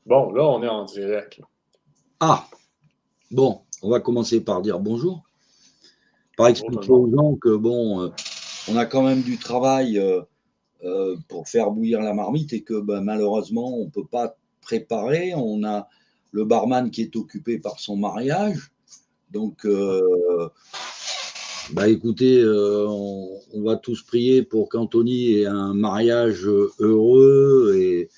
Bon, là, on est en direct. Là. Ah, bon, on va commencer par dire bonjour, par Bonjour tout le expliquer aux monde. gens que on a quand même du travail pour faire bouillir la marmite et que malheureusement, on ne peut pas préparer. On a le barman qui est occupé par son mariage. Donc, écoutez, on va tous prier pour qu'Anthony ait un mariage heureux et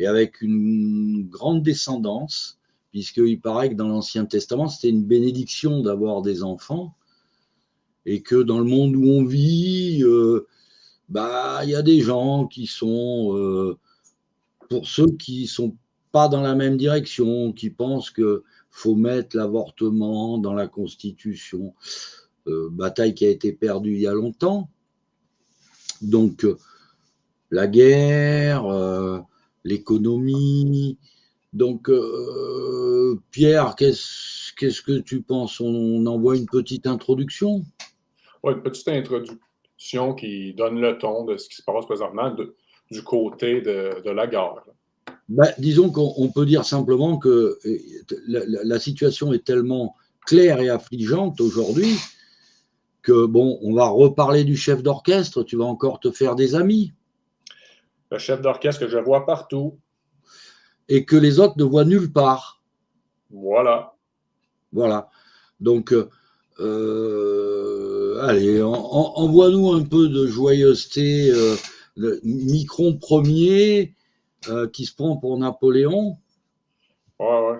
avec une grande descendance, puisqu'il paraît que dans l'Ancien Testament, c'était une bénédiction d'avoir des enfants, et que dans le monde où on vit, y a des gens qui sont, pour ceux qui ne sont pas dans la même direction, qui pensent qu'il faut mettre l'avortement dans la Constitution, bataille qui a été perdue il y a longtemps. Donc, la guerre, l'économie. Donc, Pierre, qu'est-ce que tu penses? On envoie une petite introduction? Ouais, une petite introduction qui donne le ton de ce qui se passe présentement du côté de la gare. Disons qu'on peut dire simplement que la situation est tellement claire et affligeante aujourd'hui que, on va reparler du chef d'orchestre, tu vas encore te faire des amis. Le chef d'orchestre que je vois partout. Et que les autres ne voient nulle part. Voilà. Voilà. Donc, allez, envoie-nous un peu de joyeuseté. Le Micron Ier qui se prend pour Napoléon. Ouais.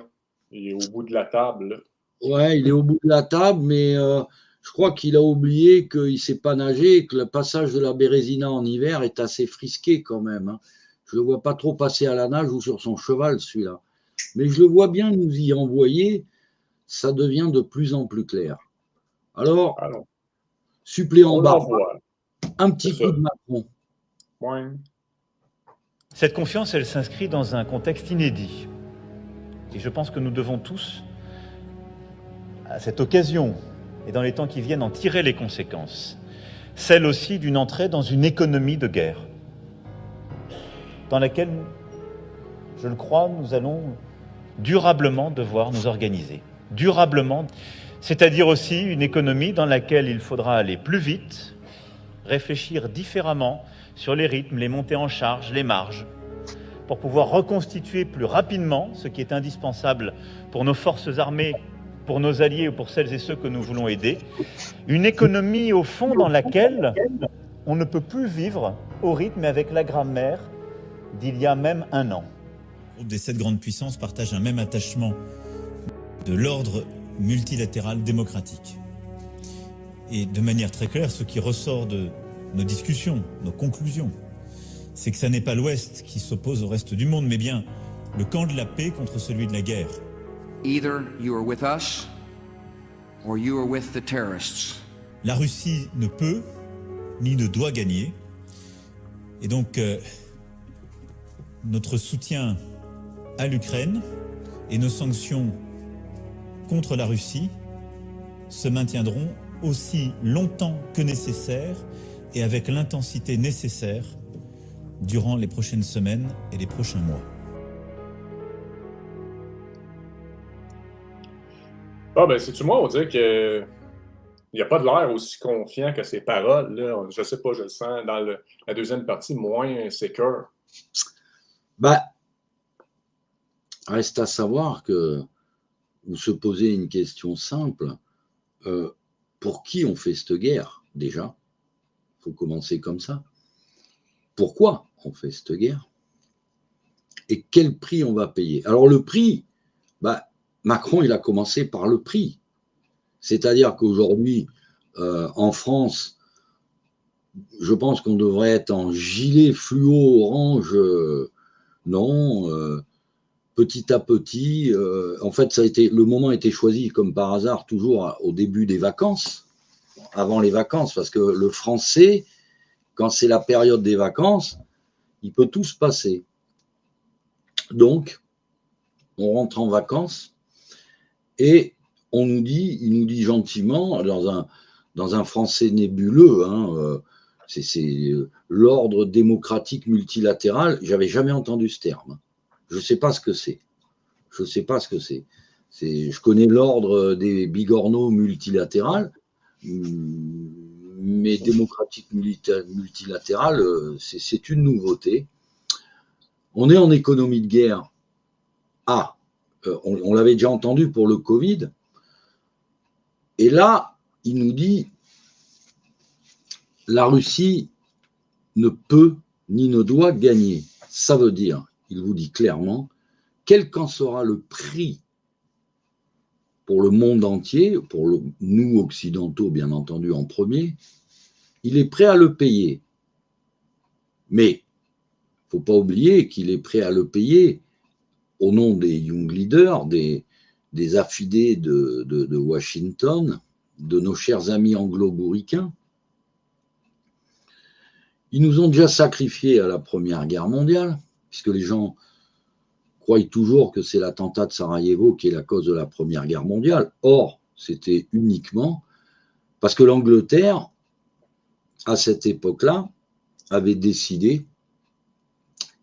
Il est au bout de la table. Là. Ouais, il est au bout de la table, mais je crois qu'il a oublié qu'il ne sait pas nager et que le passage de la Bérésina en hiver est assez frisqué quand même. Hein. Je ne le vois pas trop passer à la nage ou sur son cheval, celui-là. Mais je le vois bien nous y envoyer. Ça devient de plus en plus clair. Alors, suppléant on barbe, l'envoie. un petit coup de Macron. Ouais. Cette confiance, elle s'inscrit dans un contexte inédit. Et je pense que nous devons tous, à cette occasion et dans les temps qui viennent, en tirer les conséquences. Celle aussi d'une entrée dans une économie de guerre, dans laquelle, je le crois, nous allons durablement devoir nous organiser. Durablement, c'est-à-dire aussi une économie dans laquelle il faudra aller plus vite, réfléchir différemment sur les rythmes, les montées en charge, les marges, pour pouvoir reconstituer plus rapidement ce qui est indispensable pour nos forces armées, pour nos alliés ou pour celles et ceux que nous voulons aider. Une économie, au fond, dans laquelle on ne peut plus vivre au rythme et avec la grammaire d'il y a même un an. Le groupe des 7 grandes puissances partage un même attachement de l'ordre multilatéral démocratique. Et de manière très claire, ce qui ressort de nos discussions, nos conclusions, c'est que ça n'est pas l'Ouest qui s'oppose au reste du monde, mais bien le camp de la paix contre celui de la guerre. Either you are with us or you are with the terrorists. La Russie ne peut ni ne doit gagner. Et donc, notre soutien à l'Ukraine et nos sanctions contre la Russie se maintiendront aussi longtemps que nécessaire et avec l'intensité nécessaire durant les prochaines semaines et les prochains mois. C'est-tu moi, on dirait que il n'y a pas de l'air aussi confiant que ces paroles. Là. Je ne sais pas, je le sens dans la deuxième partie moins sécure. Reste à savoir que vous se posez une question simple. Pour qui on fait cette guerre, déjà? Il faut commencer comme ça. Pourquoi on fait cette guerre? Et quel prix on va payer? Alors le prix, Macron, il a commencé par le prix. C'est-à-dire qu'aujourd'hui, en France, je pense qu'on devrait être en gilet fluo orange. Non, petit à petit. En fait, le moment a été choisi comme par hasard toujours au début des vacances, avant les vacances, parce que le français, quand c'est la période des vacances, il peut tout se passer. Donc, on rentre en vacances et il nous dit gentiment, dans un français nébuleux, c'est l'ordre démocratique multilatéral. J'avais jamais entendu ce terme. Je ne sais pas ce que c'est. Je ne sais pas ce que c'est. Je connais l'ordre des bigorneaux multilatérales, mais démocratique multilatérale, c'est une nouveauté. On est en économie de guerre. On l'avait déjà entendu pour le Covid. Et là, il nous dit, la Russie ne peut ni ne doit gagner. Ça veut dire, il vous dit clairement, quel qu'en sera le prix pour le monde entier, pour nous occidentaux bien entendu en premier, il est prêt à le payer. Mais il ne faut pas oublier qu'il est prêt à le payer au nom des Young Leaders, des affidés de Washington, de nos chers amis anglo-bourricains. Ils nous ont déjà sacrifiés à la Première Guerre mondiale, puisque les gens croient toujours que c'est l'attentat de Sarajevo qui est la cause de la Première Guerre mondiale. Or, c'était uniquement parce que l'Angleterre, à cette époque-là, avait décidé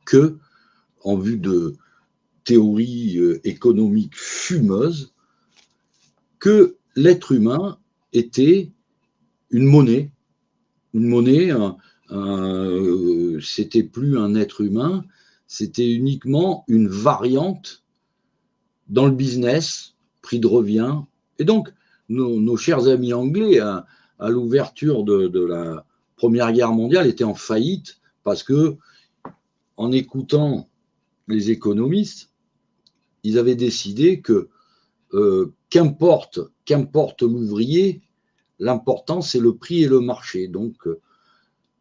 que, en vue de théories économiques fumeuses, que l'être humain était une monnaie. Une monnaie, c'était plus un être humain, c'était uniquement une variante dans le business, prix de revient. Et donc, nos chers amis anglais, à l'ouverture de la Première Guerre mondiale, étaient en faillite parce que, en écoutant les économistes, ils avaient décidé que qu'importe l'ouvrier, l'important c'est le prix et le marché. Donc,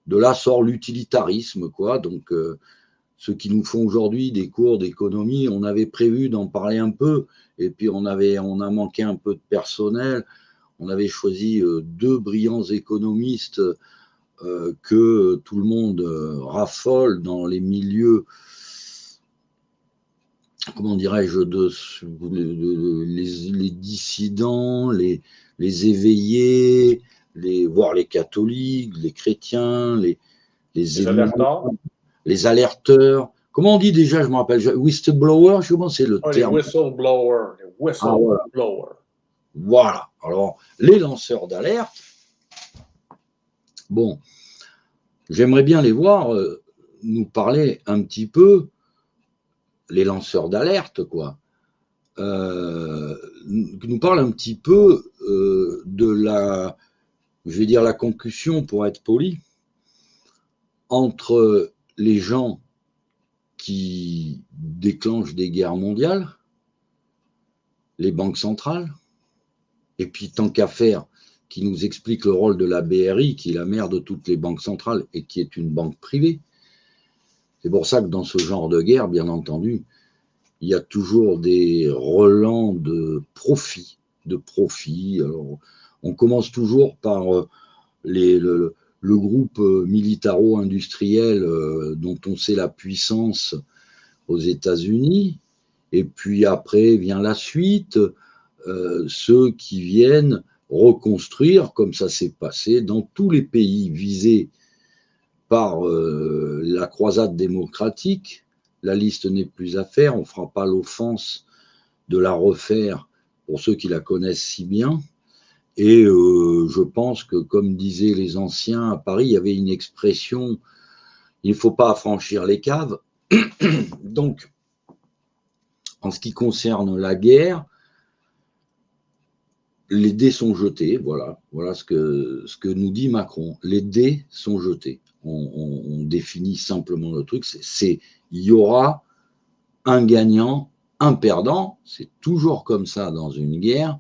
de là sort l'utilitarisme, quoi. Donc, ceux qui nous font aujourd'hui des cours d'économie, on avait prévu d'en parler un peu, et puis on a manqué un peu de personnel. On avait choisi 2 brillants économistes que tout le monde raffole dans les milieux, comment dirais-je, les dissidents, les éveillés, voire les catholiques, les chrétiens, les alerteurs. Les alerteurs. Comment on dit déjà, je me rappelle, whistleblower, je sais pas, c'est le terme. Les whistleblowers. Les whistleblowers. Voilà. Alors, les lanceurs d'alerte, bon, j'aimerais bien les voir nous parler un petit peu, les lanceurs d'alerte, quoi, nous parlent un petit peu de la, je vais dire la concussion pour être poli, entre les gens qui déclenchent des guerres mondiales, les banques centrales, et puis tant qu'à faire, qui nous explique le rôle de la BRI, qui est la mère de toutes les banques centrales et qui est une banque privée. C'est pour ça que dans ce genre de guerre, bien entendu, il y a toujours des relents de profit. Alors, on commence toujours par le groupe militaro-industriel dont on sait la puissance aux États-Unis, et puis après vient la suite, ceux qui viennent reconstruire, comme ça s'est passé dans tous les pays visés par la croisade démocratique. La liste n'est plus à faire, on ne fera pas l'offense de la refaire pour ceux qui la connaissent si bien. Et je pense que, comme disaient les anciens à Paris, il y avait une expression, il ne faut pas affranchir les caves. Donc, en ce qui concerne la guerre, les dés sont jetés, voilà ce que nous dit Macron. Les dés sont jetés. On définit simplement le truc, il y aura un gagnant, un perdant, c'est toujours comme ça dans une guerre.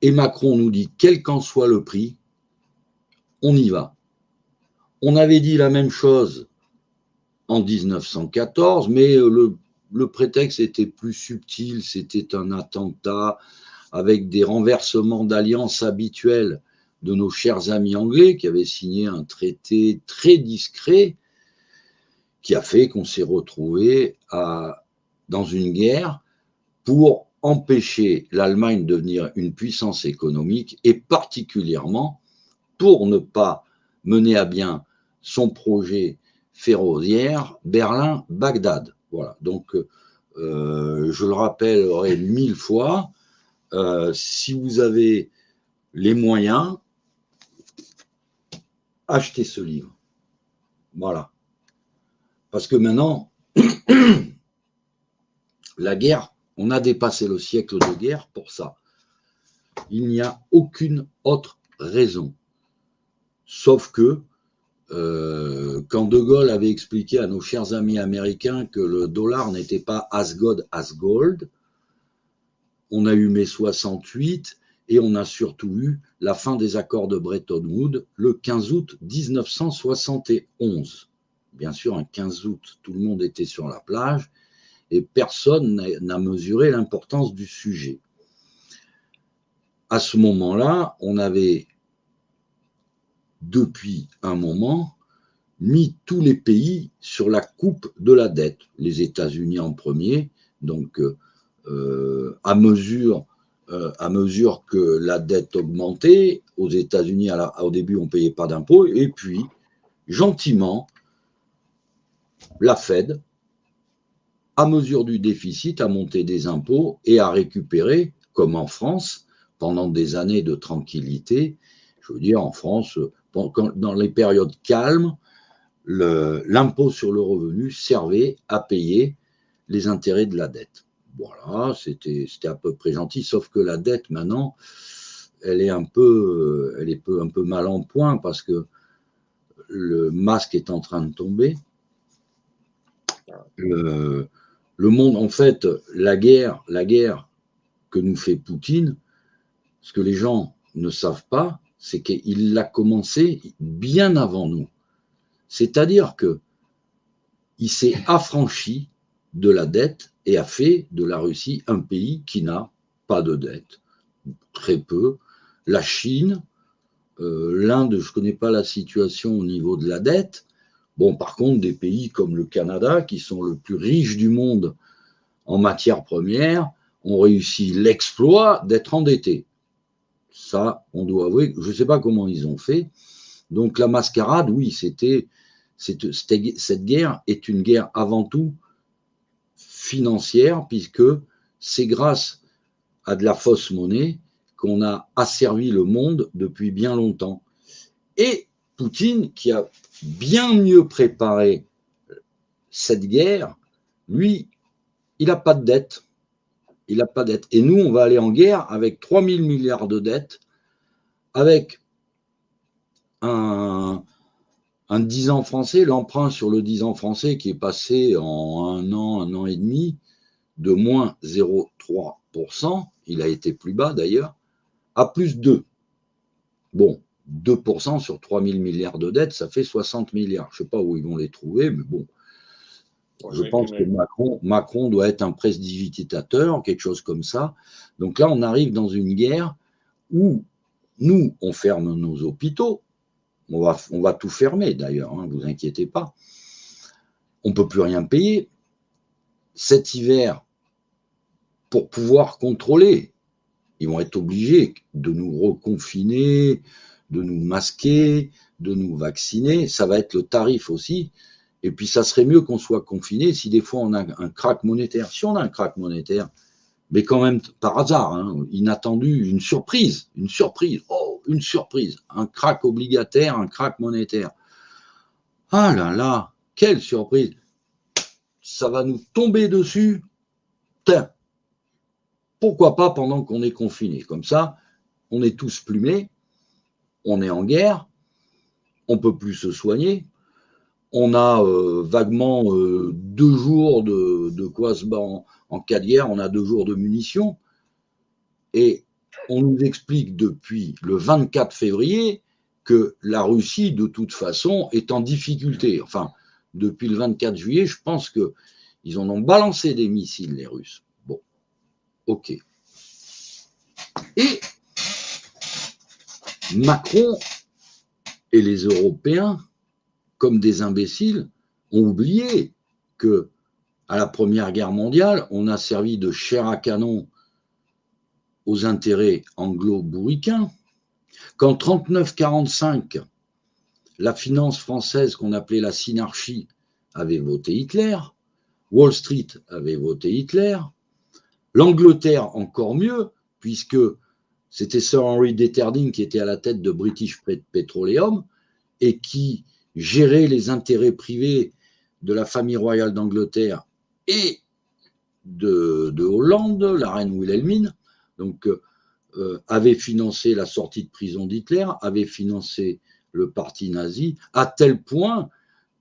Et Macron nous dit, quel qu'en soit le prix, on y va. On avait dit la même chose en 1914, mais le prétexte était plus subtil, c'était un attentat avec des renversements d'alliances habituels de nos chers amis anglais qui avaient signé un traité très discret qui a fait qu'on s'est retrouvé dans une guerre pour empêcher l'Allemagne de devenir une puissance économique et particulièrement pour ne pas mener à bien son projet ferroviaire Berlin-Bagdad. Voilà. Donc, je le rappellerai 1000 fois, si vous avez les moyens, achetez ce livre. Voilà. Parce que maintenant, la guerre, on a dépassé le siècle de guerre pour ça. Il n'y a aucune autre raison. Sauf que, quand De Gaulle avait expliqué à nos chers amis américains que le dollar n'était pas as good as gold, on a eu mai 68 et on a surtout eu la fin des accords de Bretton Woods le 15 août 1971. Bien sûr, un 15 août, tout le monde était sur la plage et personne n'a mesuré l'importance du sujet. À ce moment-là, on avait, depuis un moment, mis tous les pays sur la coupe de la dette. Les États-Unis en premier, donc à mesure que la dette augmentait, aux États-Unis, au début, on ne payait pas d'impôts, et puis, gentiment, la Fed, à mesure du déficit, a monté des impôts et a récupéré, comme en France, pendant des années de tranquillité. Je veux dire, en France, dans les périodes calmes, l'impôt sur le revenu servait à payer les intérêts de la dette. Voilà, c'était à peu près gentil, sauf que la dette, maintenant, elle est un peu mal en point parce que le masque est en train de tomber. Le monde, en fait, la guerre que nous fait Poutine, ce que les gens ne savent pas, c'est qu'il l'a commencé bien avant nous. C'est-à-dire que il s'est affranchi de la dette et a fait de la Russie un pays qui n'a pas de dette, très peu. La Chine, l'Inde, je ne connais pas la situation au niveau de la dette. Bon, par contre, des pays comme le Canada, qui sont le plus riche du monde en matières premières, ont réussi l'exploit d'être endettés. Ça, on doit avouer, je ne sais pas comment ils ont fait. Donc la mascarade, oui, cette guerre est une guerre avant tout financière, puisque c'est grâce à de la fausse monnaie qu'on a asservi le monde depuis bien longtemps. Et Poutine, qui a bien mieux préparé cette guerre, lui, il n'a pas de dette. Il n'a pas de dette. Et nous, on va aller en guerre avec 3 000 milliards de dettes, avec un 10 ans français, l'emprunt sur le 10 ans français qui est passé en un an et demi, de moins 0,3%, il a été plus bas d'ailleurs, à plus 2. Bon, 2% sur 3 000 milliards de dettes, ça fait 60 milliards. Je ne sais pas où ils vont les trouver, mais bon. Je pense que Macron doit être un prestidigitateur, quelque chose comme ça. Donc là, on arrive dans une guerre où nous, on ferme nos hôpitaux. On va tout fermer d'ailleurs, ne vous inquiétez pas. On ne peut plus rien payer. Cet hiver, pour pouvoir contrôler, ils vont être obligés de nous reconfiner, de nous masquer, de nous vacciner. Ça va être le tarif aussi. Et puis, ça serait mieux qu'on soit confiné si des fois on a un krach monétaire. Si on a un krach monétaire, mais quand même par hasard, inattendu, une surprise, un krach obligataire, un krach monétaire. Ah là là, quelle surprise! Ça va nous tomber dessus. Putain, pourquoi pas pendant qu'on est confiné? Comme ça, on est tous plumés, on est en guerre, on ne peut plus se soigner. On a vaguement 2 jours de quoi se battre en cas de guerre, on a 2 jours de munitions. Et on nous explique depuis le 24 février que la Russie, de toute façon, est en difficulté. Enfin, depuis le 24 juillet, je pense qu'ils en ont balancé des missiles, les Russes. Bon, ok. Et Macron et les Européens, comme des imbéciles, ont oublié que à la Première Guerre mondiale, on a servi de chair à canon aux intérêts anglo-bourricains. Qu'en 39-45, la finance française qu'on appelait la synarchie avait voté Hitler. Wall Street avait voté Hitler, l'Angleterre encore mieux, puisque c'était Sir Henry Deterding qui était à la tête de British Petroleum et qui gérait les intérêts privés de la famille royale d'Angleterre et de Hollande, la reine Wilhelmine, donc avait financé la sortie de prison d'Hitler, avait financé le parti nazi, à tel point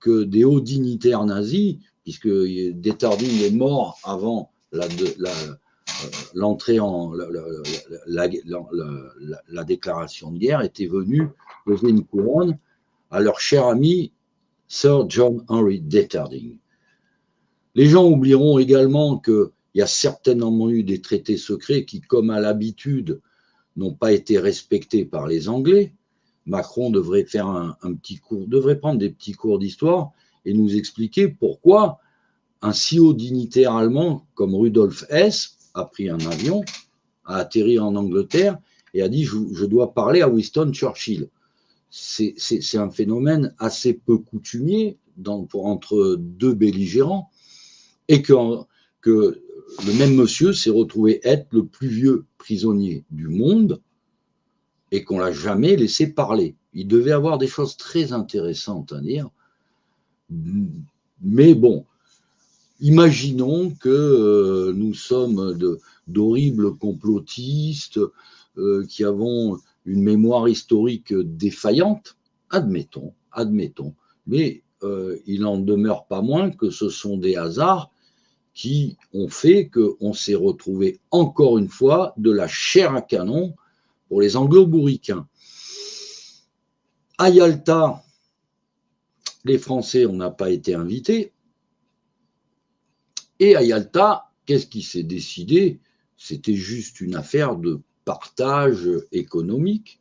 que des hauts dignitaires nazis, puisque Deterding est mort avant l'entrée en la déclaration de guerre, étaient venus poser une couronne à leur cher ami Sir John Henry Deterding. Les gens oublieront également qu'il y a certainement eu des traités secrets qui, comme à l'habitude, n'ont pas été respectés par les Anglais. Macron devrait faire un petit cours, devrait prendre des petits cours d'histoire et nous expliquer pourquoi un si haut dignitaire allemand comme Rudolf Hess a pris un avion, a atterri en Angleterre et a dit je dois parler à Winston Churchill. C'est un phénomène assez peu coutumier entre deux belligérants et que le même monsieur s'est retrouvé être le plus vieux prisonnier du monde et qu'on l'a jamais laissé parler. Il devait avoir des choses très intéressantes à dire. Mais bon, imaginons que nous sommes d'horribles complotistes qui avons une mémoire historique défaillante. Admettons. Mais il n'en demeure pas moins que ce sont des hasards qui ont fait qu'on s'est retrouvé encore une fois de la chair à canon pour les anglo-bourricains. À Yalta, les Français, on n'a pas été invités. Et à Yalta, qu'est-ce qui s'est décidé? C'était juste une affaire de partage économique.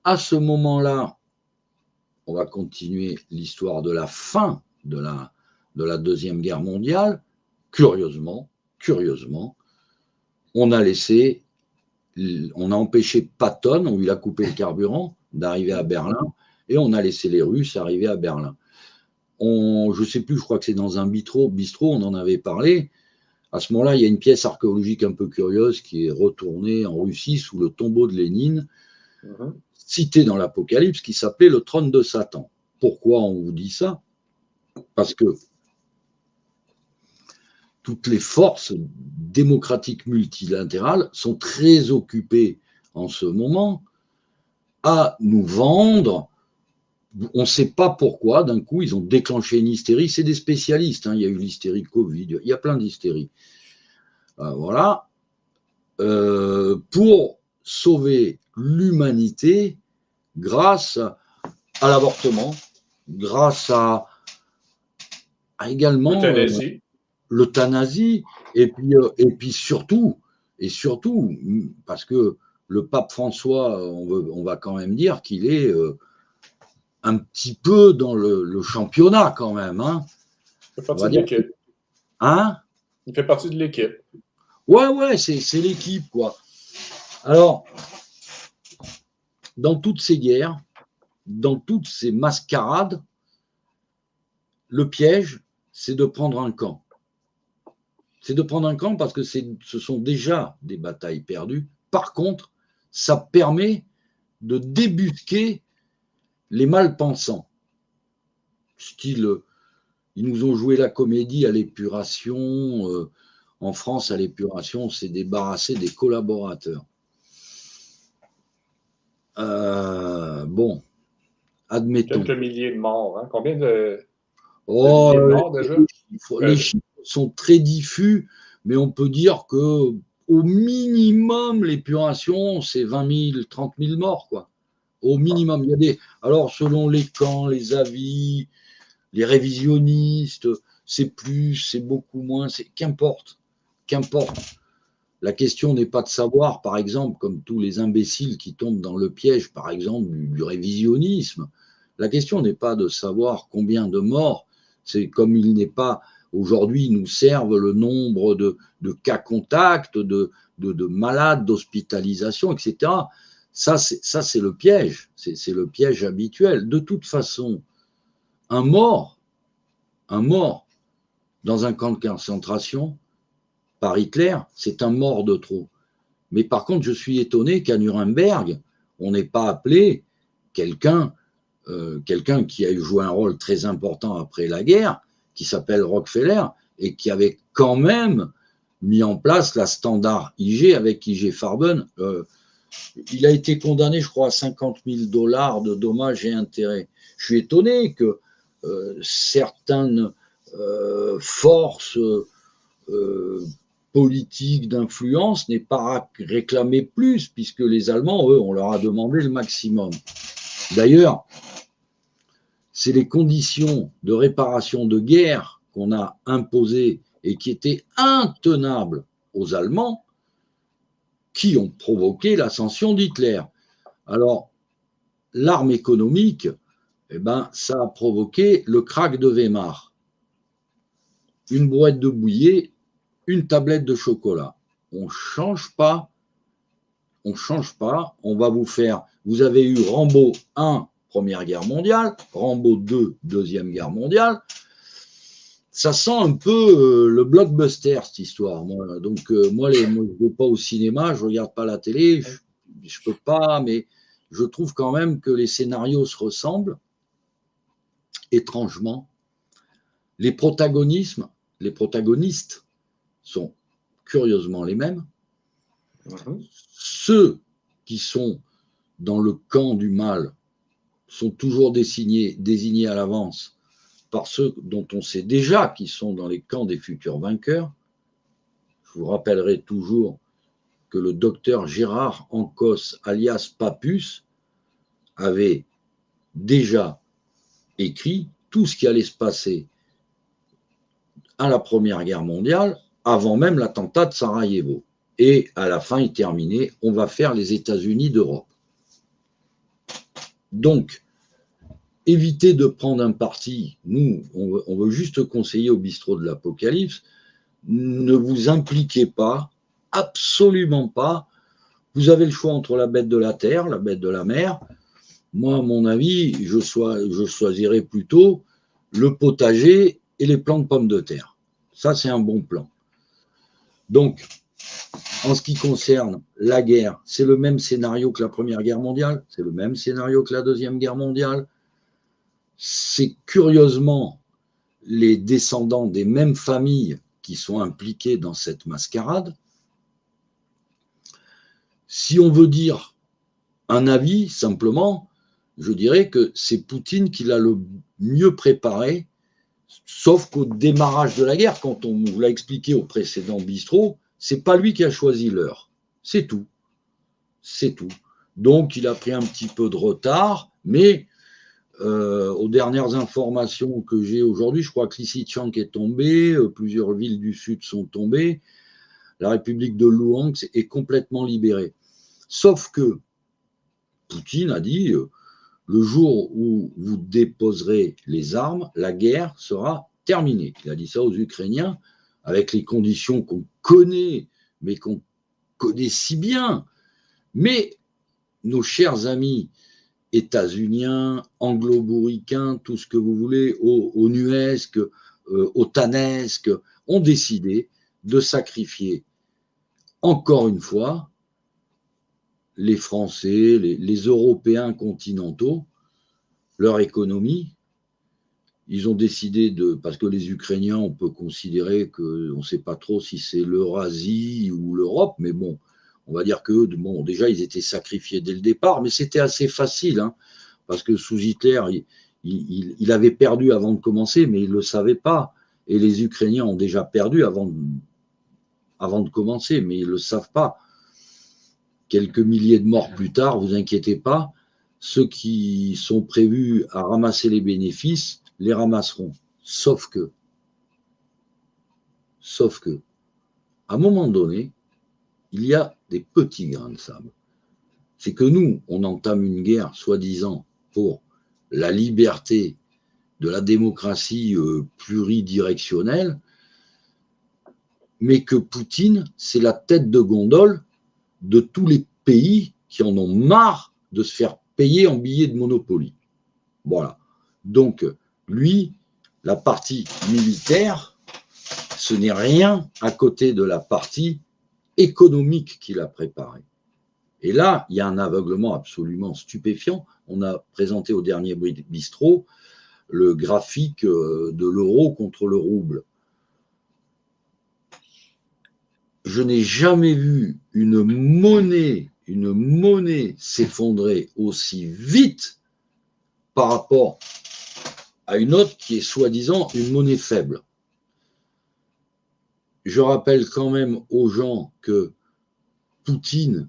À ce moment-là, on va continuer l'histoire de la fin de la Deuxième Guerre mondiale. Curieusement, on a empêché Patton, on lui a coupé le carburant, d'arriver à Berlin, et on a laissé les Russes arriver à Berlin. Je ne sais plus, je crois que c'est dans un bistrot, on en avait parlé. À ce moment-là, il y a une pièce archéologique un peu curieuse qui est retournée en Russie sous le tombeau de Lénine, cité dans l'Apocalypse, qui s'appelait le trône de Satan. Pourquoi on vous dit ça? Parce que toutes les forces démocratiques multilatérales sont très occupées en ce moment à nous vendre. On ne sait pas pourquoi, d'un coup, ils ont déclenché une hystérie. C'est des spécialistes, il y a eu l'hystérie Covid, il y a plein d'hystéries. Voilà. Pour sauver l'humanité grâce à l'avortement, grâce à également l'euthanasie, et puis surtout, parce que le pape François, on va quand même dire qu'il est un petit peu dans le championnat quand même. Il fait partie de l'équipe. Il fait partie de l'équipe. Ouais, c'est l'équipe, quoi. Alors, dans toutes ces guerres, dans toutes ces mascarades, le piège, c'est de prendre un camp. C'est de prendre un camp parce que ce sont déjà des batailles perdues. Par contre, ça permet de débusquer les mal-pensants. Style, ils nous ont joué la comédie à l'épuration. En France, à l'épuration, c'est débarrasser des collaborateurs. Bon, admettons. Quelques milliers de morts. Combien de milliers de morts déjà? Les chiffres sont très diffus, mais on peut dire que au minimum, l'épuration, c'est 20 000, 30 000 morts, quoi. Au minimum. Alors, selon les camps, les avis, les révisionnistes, c'est plus, c'est beaucoup moins, qu'importe. La question n'est pas de savoir, par exemple, comme tous les imbéciles qui tombent dans le piège, par exemple, du révisionnisme, la question n'est pas de savoir combien de morts, c'est comme il n'est pas, aujourd'hui, nous servent le nombre de cas contacts, de malades, d'hospitalisation, etc. Ça, c'est le piège, c'est le piège habituel. De toute façon, un mort dans un camp de concentration par Hitler, c'est un mort de trop. Mais par contre, je suis étonné qu'à Nuremberg, on n'ait pas appelé quelqu'un qui a joué un rôle très important après la guerre, qui s'appelle Rockefeller, et qui avait quand même mis en place la standard IG avec IG Farben. Il a été condamné, je crois, à 50 000 $ de dommages et intérêts. Je suis étonné que certaines forces politiques d'influence n'aient pas réclamé plus, puisque les Allemands, eux, on leur a demandé le maximum. D'ailleurs, c'est les conditions de réparation de guerre qu'on a imposées et qui étaient intenables aux Allemands qui ont provoqué l'ascension d'Hitler. Alors, l'arme économique, eh ben, ça a provoqué le krach de Weimar. Une brouette de bouillie, une tablette de chocolat. On change pas, on va vous faire. Vous avez eu Rambo 1, Première Guerre mondiale, Rambo 2, Deuxième Guerre mondiale. Ça sent un peu le blockbuster, cette histoire. Moi. Donc, moi, je ne vais pas au cinéma, je ne regarde pas la télé, je ne peux pas, mais je trouve quand même que les scénarios se ressemblent, étrangement. Les protagonistes sont curieusement les mêmes. Ceux qui sont dans le camp du mal sont toujours désignés à l'avance par ceux dont on sait déjà qu'ils sont dans les camps des futurs vainqueurs. Je vous rappellerai toujours que le docteur Gérard Ancos, alias Papus, avait déjà écrit tout ce qui allait se passer à la Première Guerre mondiale, avant même l'attentat de Sarajevo. Et à la fin, il terminait, on va faire les États-Unis d'Europe. Donc, évitez de prendre un parti. Nous, on veut juste conseiller au bistrot de l'Apocalypse. Ne vous impliquez pas, absolument pas. Vous avez le choix entre la bête de la terre, la bête de la mer. Moi, à mon avis, je choisirais plutôt le potager et les plants de pommes de terre. Ça, c'est un bon plan. Donc, en ce qui concerne la guerre, c'est le même scénario que la Première Guerre mondiale, c'est le même scénario que la Deuxième Guerre mondiale. C'est curieusement les descendants des mêmes familles qui sont impliqués dans cette mascarade. Si on veut dire un avis, simplement, je dirais que c'est Poutine qui l'a le mieux préparé, sauf qu'au démarrage de la guerre, quand on vous l'a expliqué au précédent bistrot, c'est pas lui qui a choisi l'heure. C'est tout. C'est tout. Donc, il a pris un petit peu de retard, mais aux dernières informations que j'ai aujourd'hui, je crois que Lysychansk est tombé, plusieurs villes du sud sont tombées, la République de Louhansk est complètement libérée. Sauf que Poutine a dit, le jour où vous déposerez les armes, la guerre sera terminée. Il a dit ça aux Ukrainiens, avec les conditions qu'on connaît, mais qu'on connaît si bien. Mais nos chers amis états-uniens, anglo-bourricains, tout ce que vous voulez, onuesques, otanesques, ont décidé de sacrifier encore une fois les Français, les Européens continentaux, leur économie. Ils ont décidé parce que les Ukrainiens, on peut considérer qu'on ne sait pas trop si c'est l'Eurasie ou l'Europe, mais bon, on va dire que déjà, ils étaient sacrifiés dès le départ, mais c'était assez facile, hein, parce que sous Hitler, il avait perdu avant de commencer, mais il ne le savait pas. Et les Ukrainiens ont déjà perdu avant de commencer, mais ils ne le savent pas. Quelques milliers de morts plus tard, vous inquiétez pas, ceux qui sont prévus à ramasser les bénéfices les ramasseront. Sauf que, à un moment donné, il y a des petits grains de sable. C'est que nous, on entame une guerre, soi-disant, pour la liberté de la démocratie pluridirectionnelle, mais que Poutine, c'est la tête de gondole de tous les pays qui en ont marre de se faire payer en billets de Monopoly. Voilà. Donc, lui, la partie militaire, ce n'est rien à côté de la partie économique qu'il a préparée. Et là, il y a un aveuglement absolument stupéfiant. On a présenté au dernier bistrot le graphique de l'euro contre le rouble. Je n'ai jamais vu une monnaie s'effondrer aussi vite par rapport à une autre qui est soi-disant une monnaie faible. Je rappelle quand même aux gens que Poutine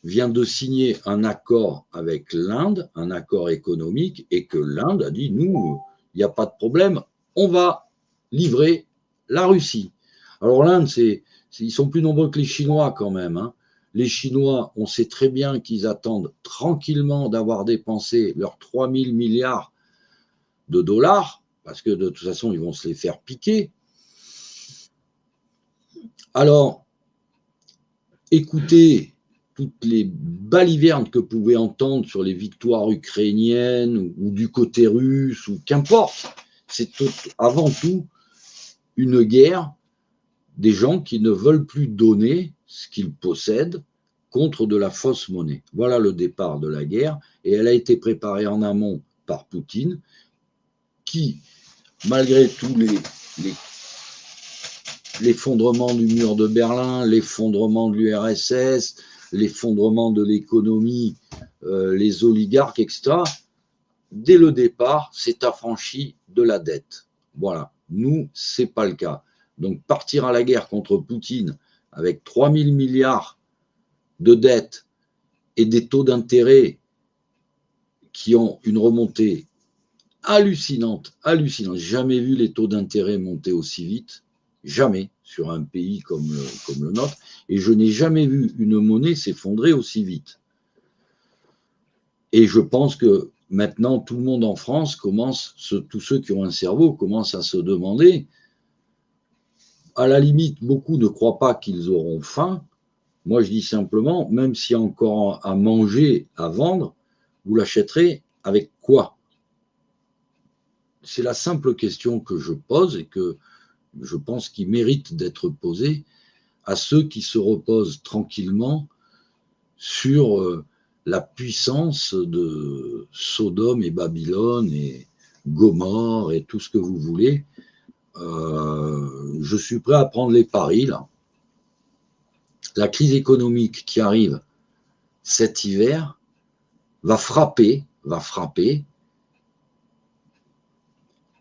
vient de signer un accord avec l'Inde, un accord économique, et que l'Inde a dit, nous, il n'y a pas de problème, on va livrer la Russie. Alors l'Inde, ils sont plus nombreux que les Chinois quand même, hein. Les Chinois, on sait très bien qu'ils attendent tranquillement d'avoir dépensé leurs 3 000 milliards de dollars, parce que de toute façon, ils vont se les faire piquer. Alors, écoutez toutes les balivernes que vous pouvez entendre sur les victoires ukrainiennes ou du côté russe, ou qu'importe, c'est avant tout une guerre des gens qui ne veulent plus donner ce qu'ils possèdent contre de la fausse monnaie. Voilà le départ de la guerre, et elle a été préparée en amont par Poutine, qui, malgré tous l'effondrement du mur de Berlin, l'effondrement de l'URSS, l'effondrement de l'économie, les oligarques, etc., dès le départ, s'est affranchi de la dette. Voilà. Nous, ce n'est pas le cas. Donc, partir à la guerre contre Poutine avec 3 000 milliards de dettes et des taux d'intérêt qui ont une remontée hallucinante. Jamais vu les taux d'intérêt monter aussi vite. Jamais sur un pays comme le nôtre. Et je n'ai jamais vu une monnaie s'effondrer aussi vite. Et je pense que maintenant, tout le monde en France tous ceux qui ont un cerveau commencent à se demander, à la limite, beaucoup ne croient pas qu'ils auront faim. Moi, je dis simplement, même s'il y a encore à manger, à vendre, vous l'achèterez avec quoi? C'est la simple question que je pose et que je pense qu'il mérite d'être posée à ceux qui se reposent tranquillement sur la puissance de Sodome et Babylone et Gomorrhe et tout ce que vous voulez. Je suis prêt à prendre les paris, là. La crise économique qui arrive cet hiver va frapper.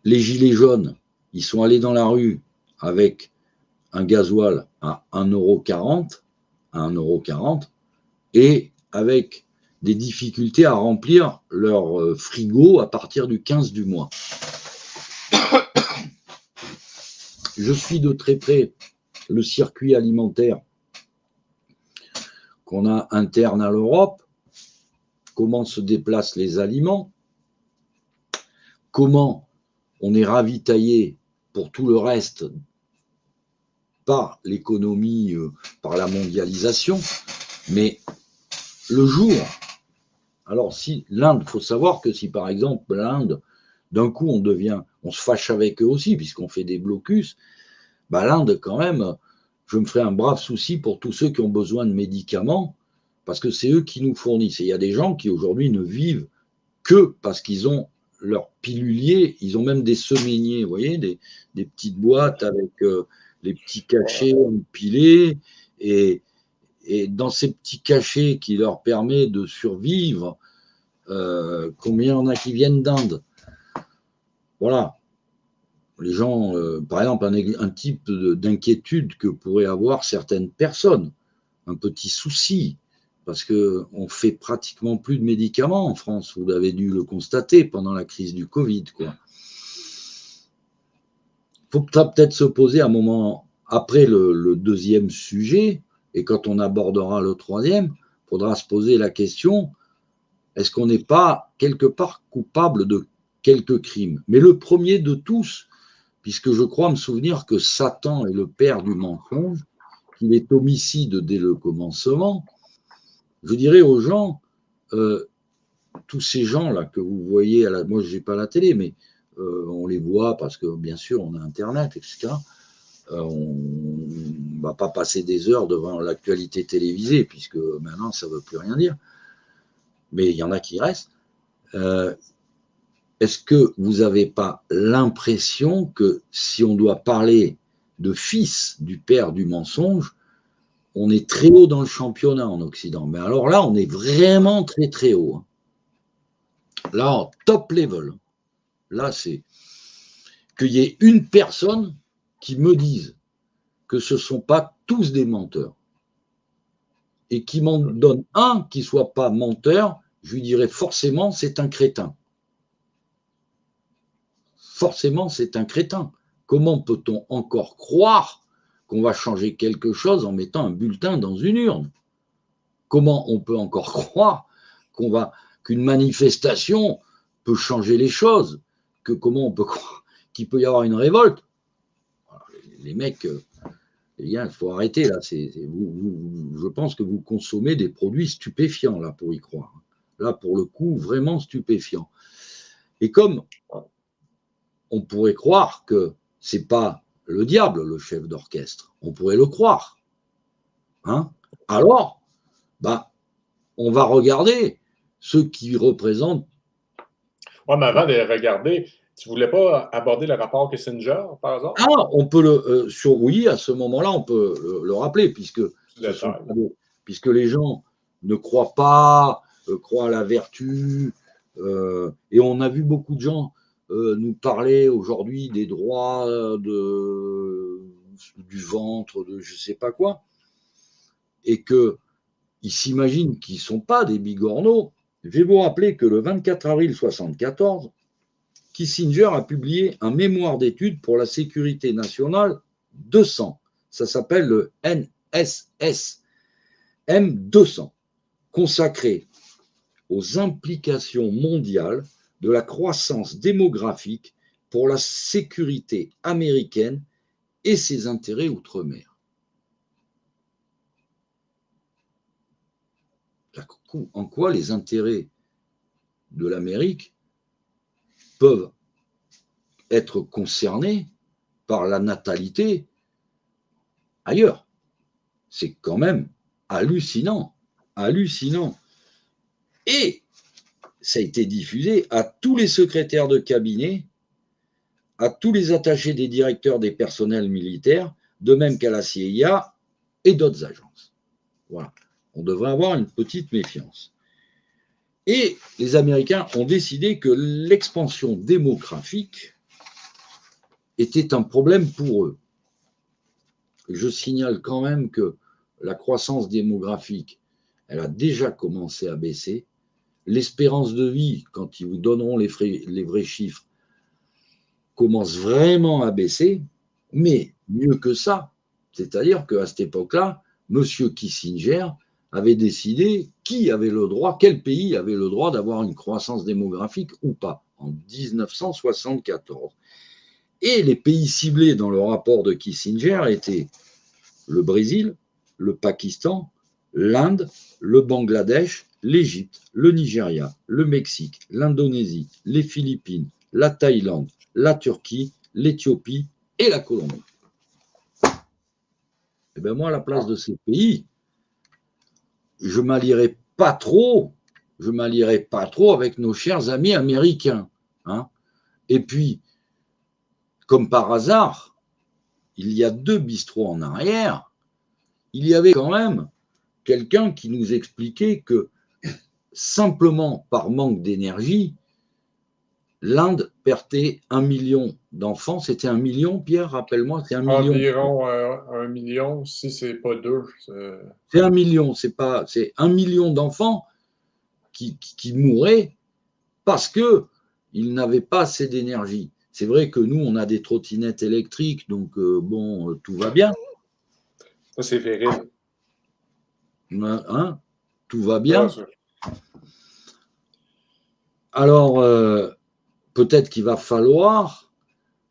Les gilets jaunes, ils sont allés dans la rue avec un gasoil à 1,40 €, et avec des difficultés à remplir leur frigo à partir du 15 du mois. Je suis de très près le circuit alimentaire qu'on a interne à l'Europe, comment se déplacent les aliments, comment on est ravitaillé pour tout le reste par l'économie, par la mondialisation, mais le jour, alors si l'Inde, il faut savoir que si par exemple l'Inde, d'un coup on se fâche avec eux aussi, puisqu'on fait des blocus, l'Inde quand même, je me ferai un brave souci pour tous ceux qui ont besoin de médicaments, parce que c'est eux qui nous fournissent. Et il y a des gens qui aujourd'hui ne vivent que parce qu'ils ont leur pilulier, ils ont même des semainiers, vous voyez, des petites boîtes avec les petits cachets empilés, et dans ces petits cachets qui leur permettent de survivre, combien il y en a qui viennent d'Inde? Voilà. Les gens, par exemple, un type d'inquiétude que pourraient avoir certaines personnes, un petit souci, parce qu'on fait pratiquement plus de médicaments en France, vous l'avez dû le constater pendant la crise du Covid, quoi. Il faut peut-être se poser un moment après le deuxième sujet, et quand on abordera le troisième, il faudra se poser la question, est-ce qu'on n'est pas quelque part coupable de quelques crimes? Mais le premier de tous, puisque je crois me souvenir que Satan est le père du mensonge, qu'il est homicide dès le commencement, je dirais aux gens, tous ces gens-là que vous voyez, moi je n'ai pas la télé, mais on les voit parce que bien sûr on a Internet, etc. on ne va pas passer des heures devant l'actualité télévisée, puisque maintenant, ça ne veut plus rien dire. Mais il y en a qui restent. Est-ce que vous n'avez pas l'impression que si on doit parler de fils du père du mensonge, on est très haut dans le championnat en Occident? Mais alors là, on est vraiment très très haut. Là, en top level. Là, c'est qu'il y ait une personne qui me dise que ce ne sont pas tous des menteurs. Et qui m'en donne un qui ne soit pas menteur, je lui dirais forcément c'est un crétin. Forcément c'est un crétin. Comment peut-on encore croire qu'on va changer quelque chose en mettant un bulletin dans une urne? Comment on peut encore croire qu'une manifestation peut changer les choses? Comment on peut croire qu'il peut y avoir une révolte? Les mecs, les gars, il faut arrêter là. Je pense que vous consommez des produits stupéfiants là pour y croire. Là, pour le coup, vraiment stupéfiants. Et comme on pourrait croire que c'est pas le diable le chef d'orchestre, on pourrait le croire. Hein? Alors, on va regarder ceux qui représentent. Oui, mais avant de regarder, tu ne voulais pas aborder le rapport Kissinger, par exemple? Ah, on peut oui, à ce moment-là, on peut le rappeler, puisque les gens ne croient pas, croient à la vertu, et on a vu beaucoup de gens nous parler aujourd'hui des droits du ventre, de je ne sais pas quoi, et qu'ils s'imaginent qu'ils ne sont pas des bigorneaux. Je vais vous rappeler que le 24 avril 1974, Kissinger a publié un mémoire d'études pour la sécurité nationale 200. Ça s'appelle le NSS M200, consacré aux implications mondiales de la croissance démographique pour la sécurité américaine et ses intérêts outre-mer. En quoi les intérêts de l'Amérique peuvent être concernés par la natalité ailleurs? C'est quand même hallucinant, hallucinant. Et ça a été diffusé à tous les secrétaires de cabinet, à tous les attachés des directeurs des personnels militaires, de même qu'à la CIA et d'autres agences. Voilà. On devrait avoir une petite méfiance. Et les Américains ont décidé que l'expansion démographique était un problème pour eux. Je signale quand même que la croissance démographique, elle a déjà commencé à baisser. L'espérance de vie, quand ils vous donneront les vrais chiffres, commence vraiment à baisser. Mais mieux que ça, c'est-à-dire qu'à cette époque-là, M. Kissinger avait décidé quel pays avait le droit d'avoir une croissance démographique ou pas, en 1974. Et les pays ciblés dans le rapport de Kissinger étaient le Brésil, le Pakistan, l'Inde, le Bangladesh, l'Égypte, le Nigeria, le Mexique, l'Indonésie, les Philippines, la Thaïlande, la Turquie, l'Éthiopie et la Colombie. Et bien moi, à la place de ces pays, je ne m'allierai pas trop avec nos chers amis américains. Hein. Et puis, comme par hasard, il y a 2 bistrots en arrière, il y avait quand même quelqu'un qui nous expliquait que simplement par manque d'énergie, l'Inde perdait 1 million d'enfants. C'était 1 million, Pierre, rappelle-moi, c'est 1 million. Environ 1 million, si ce n'est pas 2. C'est 1 million, c'est 1 million d'enfants qui mouraient parce qu'ils n'avaient pas assez d'énergie. C'est vrai que nous, on a des trottinettes électriques, donc tout va bien. Ça, c'est viril. Hein, tout va bien. Ouais, alors, peut-être qu'il va falloir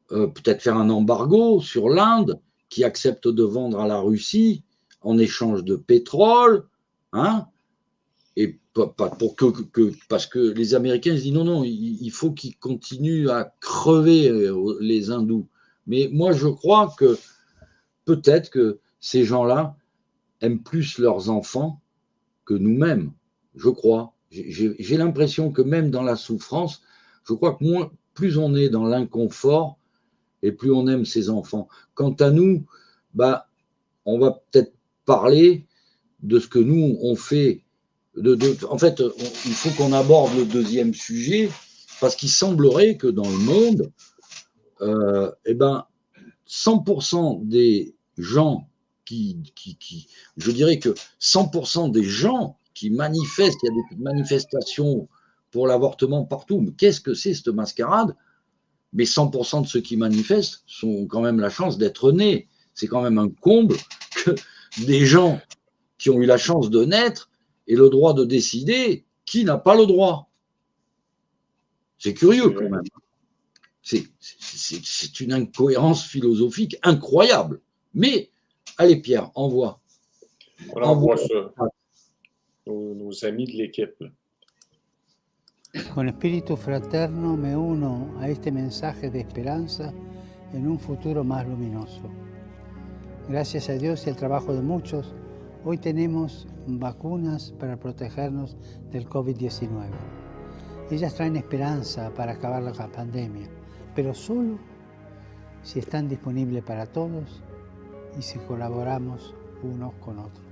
peut-être faire un embargo sur l'Inde qui accepte de vendre à la Russie en échange de pétrole, hein, et parce que les Américains disent non, il faut qu'ils continuent à crever les hindous. Mais moi, je crois que peut-être que ces gens-là aiment plus leurs enfants que nous-mêmes, je crois. J'ai l'impression que même dans la souffrance, je crois que plus on est dans l'inconfort et plus on aime ses enfants. Quant à nous, bah, on va peut-être parler de ce que nous, on fait. En fait, il faut qu'on aborde le deuxième sujet, parce qu'il semblerait que dans le monde, 100% des gens je dirais que 100% des gens qui manifestent, il y a des manifestations pour l'avortement partout, mais qu'est-ce que c'est cette mascarade? Mais 100% de ceux qui manifestent ont quand même la chance d'être nés. C'est quand même un comble que des gens qui ont eu la chance de naître aient le droit de décider qui n'a pas le droit. C'est curieux quand même. C'est une incohérence philosophique incroyable. Mais, allez Pierre, envoie. On envoie ça. Nos amis de l'équipe. Con espíritu fraterno me uno a este mensaje de esperanza en un futuro más luminoso. Gracias a Dios y al trabajo de muchos, hoy tenemos vacunas para protegernos del COVID-19. Ellas traen esperanza para acabar la pandemia, pero solo si están disponibles para todos y si colaboramos unos con otros.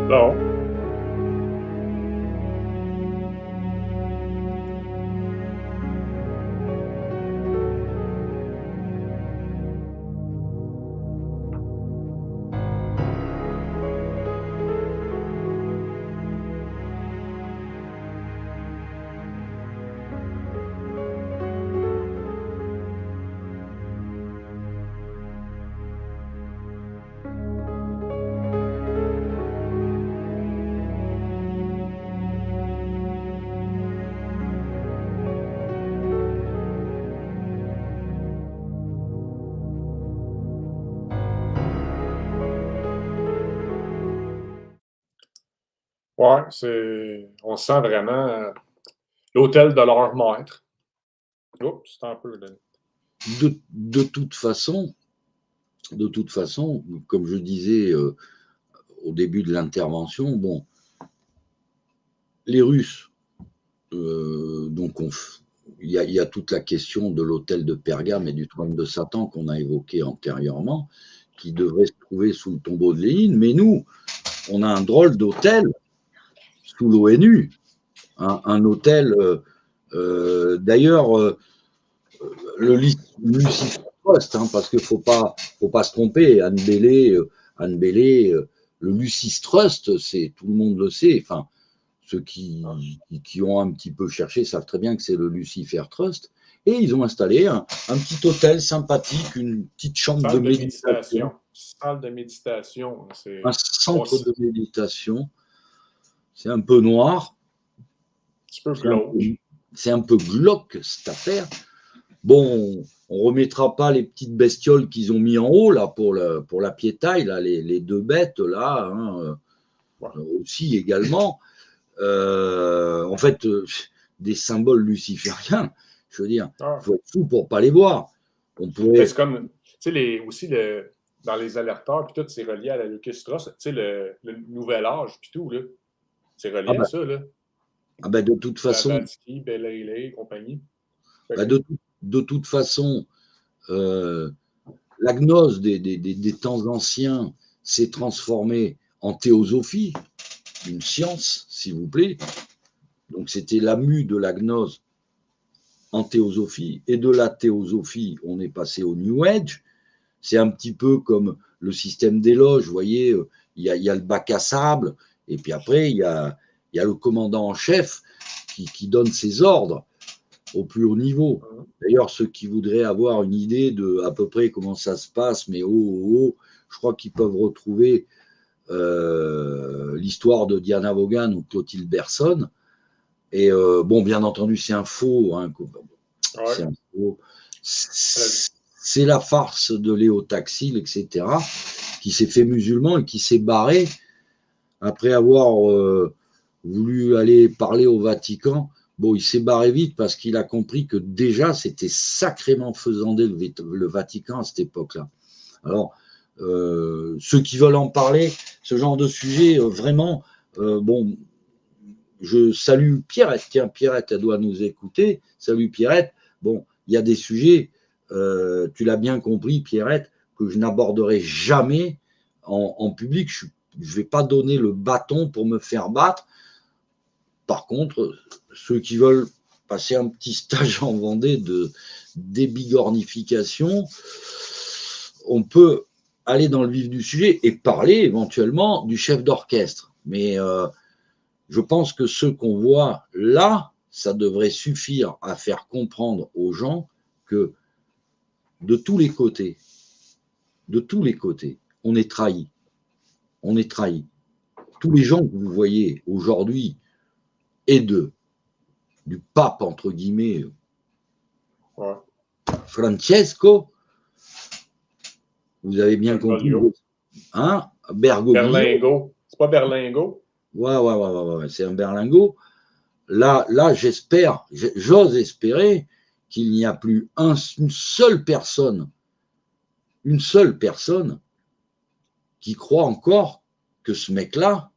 Non. Ouais, on sent vraiment l'hôtel de leur maître. Oups, c'est un peu... De toute façon, comme je disais au début de l'intervention, bon, les Russes, donc il y a toute la question de l'autel de Pergame et du trône de Satan qu'on a évoqué antérieurement, qui devrait se trouver sous le tombeau de Lénine, mais nous, on a un drôle d'hôtel sous l'ONU, un hôtel, d'ailleurs, le Lucifer Trust, parce qu'il faut pas se tromper, Anne Bellé, le Lucis Trust, c'est, tout le monde le sait, enfin, ceux qui ont un petit peu cherché savent très bien que c'est le Lucifer Trust, et ils ont installé un petit hôtel sympathique, une petite chambre de méditation. Salle de méditation. Un centre de méditation. C'est un peu noir. C'est un peu glauque, cette affaire. Bon, on remettra pas les petites bestioles qu'ils ont mis en haut là pour la piétaille, là, les deux bêtes là, aussi également. En fait, des symboles lucifériens, je veux dire, il faut être fou pour pas les voir. C'est comme, tu sais, aussi dans les alerteurs, puis tout, c'est relié à la Lucis Trust, tu sais, le nouvel âge, puis tout, là. C'est relié à ça, là. Ah ben de toute façon. Blavatsky, Belaïlé, compagnie. De toute façon, la gnose des temps anciens s'est transformée en théosophie, une science, s'il vous plaît. Donc c'était la mue de la gnose en théosophie, et de la théosophie, on est passé au New Age. C'est un petit peu comme le système des loges, vous voyez, il y a le bac à sable, et puis après, il y a le commandant en chef qui donne ses ordres au plus haut niveau. D'ailleurs, ceux qui voudraient avoir une idée de à peu près comment ça se passe, mais je crois qu'ils peuvent retrouver l'histoire de Diana Vaughan ou Clotilde Berson. Et bon, bien entendu, c'est un faux. Hein, c'est un faux. C'est la farce de Léo Taxil, etc., qui s'est fait musulman et qui s'est barré après avoir voulu aller parler au Vatican. Bon, il s'est barré vite parce qu'il a compris que déjà, c'était sacrément faisandé le Vatican à cette époque-là. Alors, ceux qui veulent en parler, ce genre de sujet, vraiment, bon, je salue Pierrette. Tiens, Pierrette, elle doit nous écouter. Salut Pierrette. Bon, il y a des sujets, tu l'as bien compris, Pierrette, que je n'aborderai jamais en public. Je ne vais pas donner le bâton pour me faire battre. Par contre, ceux qui veulent passer un petit stage en Vendée de débigornification, on peut aller dans le vif du sujet et parler éventuellement du chef d'orchestre. Mais je pense que ce qu'on voit là, ça devrait suffire à faire comprendre aux gens que de tous les côtés, on est trahi. On est trahi. Tous les gens que vous voyez aujourd'hui, et du pape, entre guillemets, Francesco, vous avez bien compris. Hein? Berlingot. C'est pas Berlingot? Ouais, c'est un berlingot. Là, j'ose espérer qu'il n'y a plus une seule personne qui croit encore que ce mec-là,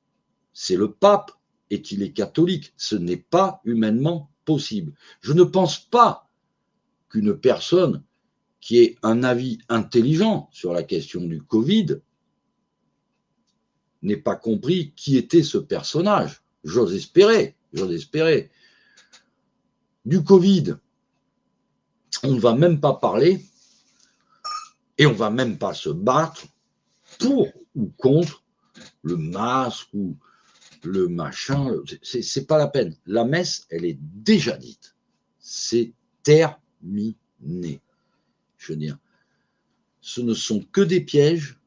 c'est le pape et qu'il est catholique. Ce n'est pas humainement possible. Je ne pense pas qu'une personne qui ait un avis intelligent sur la question du Covid n'ait pas compris qui était ce personnage. J'ose espérer. Du Covid, on ne va même pas parler et on ne va même pas se battre pour ou contre le masque ou le machin. C'est pas la peine. La messe, elle est déjà dite. C'est terminé. Je veux dire, ce ne sont que des pièges.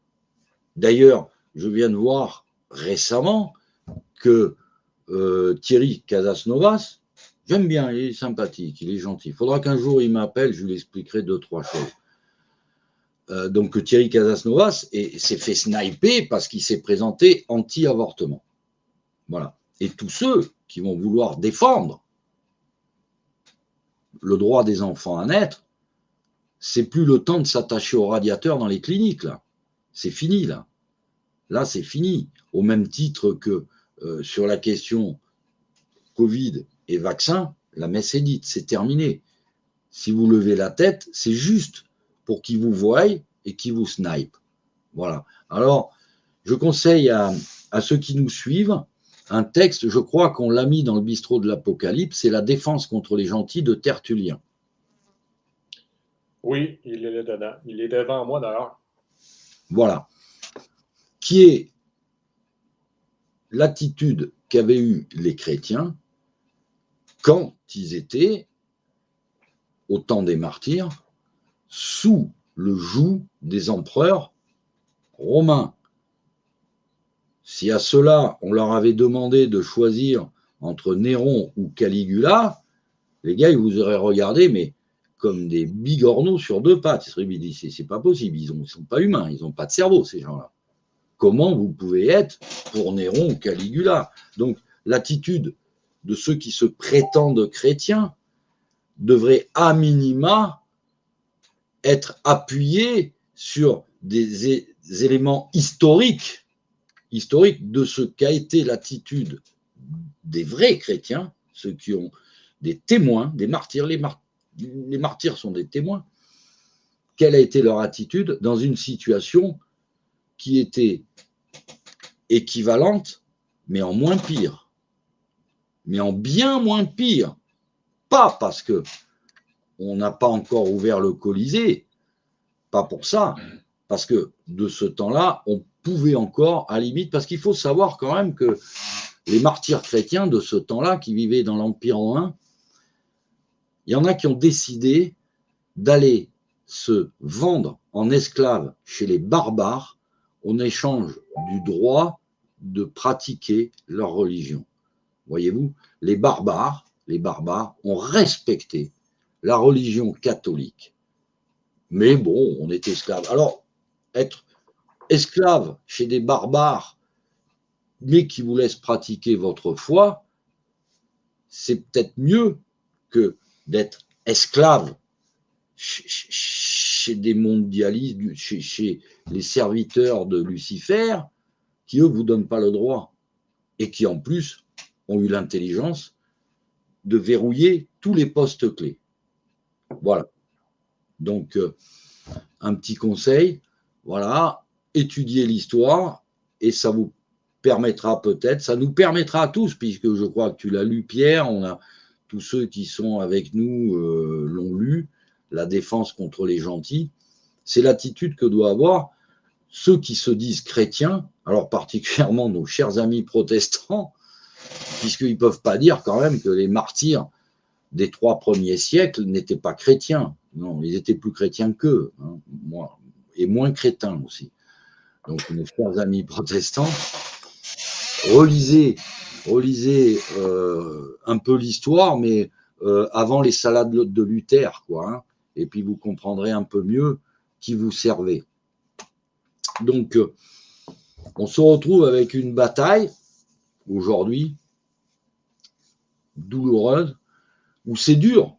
D'ailleurs, je viens de voir récemment que Thierry Casasnovas, j'aime bien, il est sympathique, il est gentil. Il faudra qu'un jour il m'appelle, je lui expliquerai 2-3 choses. Donc Thierry Casasnovas s'est fait sniper parce qu'il s'est présenté anti-avortement. Voilà. Et tous ceux qui vont vouloir défendre le droit des enfants à naître, c'est plus le temps de s'attacher au radiateur dans les cliniques, là. C'est fini, là. Là, c'est fini. Au même titre que sur la question Covid et vaccin, la messe est dite, c'est terminé. Si vous levez la tête, c'est juste pour qu'ils vous voient et qu'ils vous snipent. Voilà. Alors, je conseille à ceux qui nous suivent un texte, je crois qu'on l'a mis dans le bistrot de l'Apocalypse, c'est la défense contre les gentils de Tertullien. Oui, il est là dedans. Il est devant moi d'ailleurs. Voilà. Qui est l'attitude qu'avaient eue les chrétiens quand ils étaient, au temps des martyrs, sous le joug des empereurs romains. Si à ceux-là, on leur avait demandé de choisir entre Néron ou Caligula, les gars, ils vous auraient regardé, mais comme des bigorneaux sur deux pattes. Ils seraient dit, c'est pas possible, ils ne sont pas humains, ils n'ont pas de cerveau, ces gens-là. Comment vous pouvez être pour Néron ou Caligula? Donc, l'attitude de ceux qui se prétendent chrétiens devrait à minima être appuyée sur des éléments historiques de ce qu'a été l'attitude des vrais chrétiens, ceux qui ont des témoins, des martyrs. Les martyrs sont des témoins quelle a été leur attitude dans une situation qui était équivalente, mais en moins pire. Mais en bien moins pire. Pas parce que on n'a pas encore ouvert le Colisée, pas pour ça, parce que de ce temps-là, on pouvait encore, à la limite, parce qu'il faut savoir quand même que les martyrs chrétiens de ce temps-là, qui vivaient dans l'Empire romain, il y en a qui ont décidé d'aller se vendre en esclaves chez les barbares en échange du droit de pratiquer leur religion. Voyez-vous, les barbares ont respecté la religion catholique. Mais bon, on est esclave. Alors, être esclave chez des barbares, mais qui vous laissent pratiquer votre foi, c'est peut-être mieux que d'être esclave chez des mondialistes, chez les serviteurs de Lucifer, qui, eux, ne vous donnent pas le droit et qui, en plus, ont eu l'intelligence de verrouiller tous les postes clés. Voilà. Donc, un petit conseil, voilà, étudiez l'histoire et ça vous permettra peut-être, ça nous permettra à tous, puisque je crois que tu l'as lu, Pierre, on a tous ceux qui sont avec nous l'ont lu, La défense contre les gentils. C'est l'attitude que doivent avoir ceux qui se disent chrétiens, alors particulièrement nos chers amis protestants, puisqu'ils ne peuvent pas dire quand même que les martyrs des 3 premiers siècles n'étaient pas chrétiens. Non, ils étaient plus chrétiens qu'eux, hein, et moins crétins aussi. Donc, nos chers amis protestants, relisez un peu l'histoire, mais avant les salades de Luther, quoi, hein, et puis vous comprendrez un peu mieux qui vous servait. Donc, on se retrouve avec une bataille, aujourd'hui, douloureuse, où c'est dur,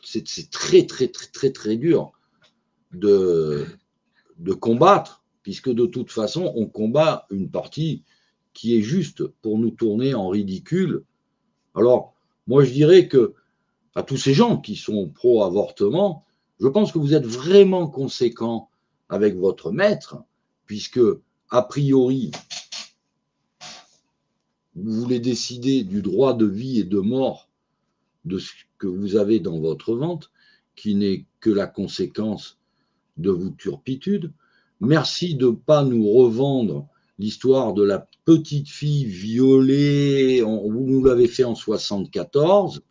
c'est très, très, très, très, très dur de combattre, puisque de toute façon, on combat une partie qui est juste pour nous tourner en ridicule. Alors, moi, je dirais que à tous ces gens qui sont pro-avortement, je pense que vous êtes vraiment conséquents avec votre maître, puisque, a priori, vous voulez décider du droit de vie et de mort de ce que vous avez dans votre ventre, qui n'est que la conséquence de vos turpitudes. Merci de ne pas nous revendre l'histoire de la petite fille violée. Vous nous l'avez fait en 74.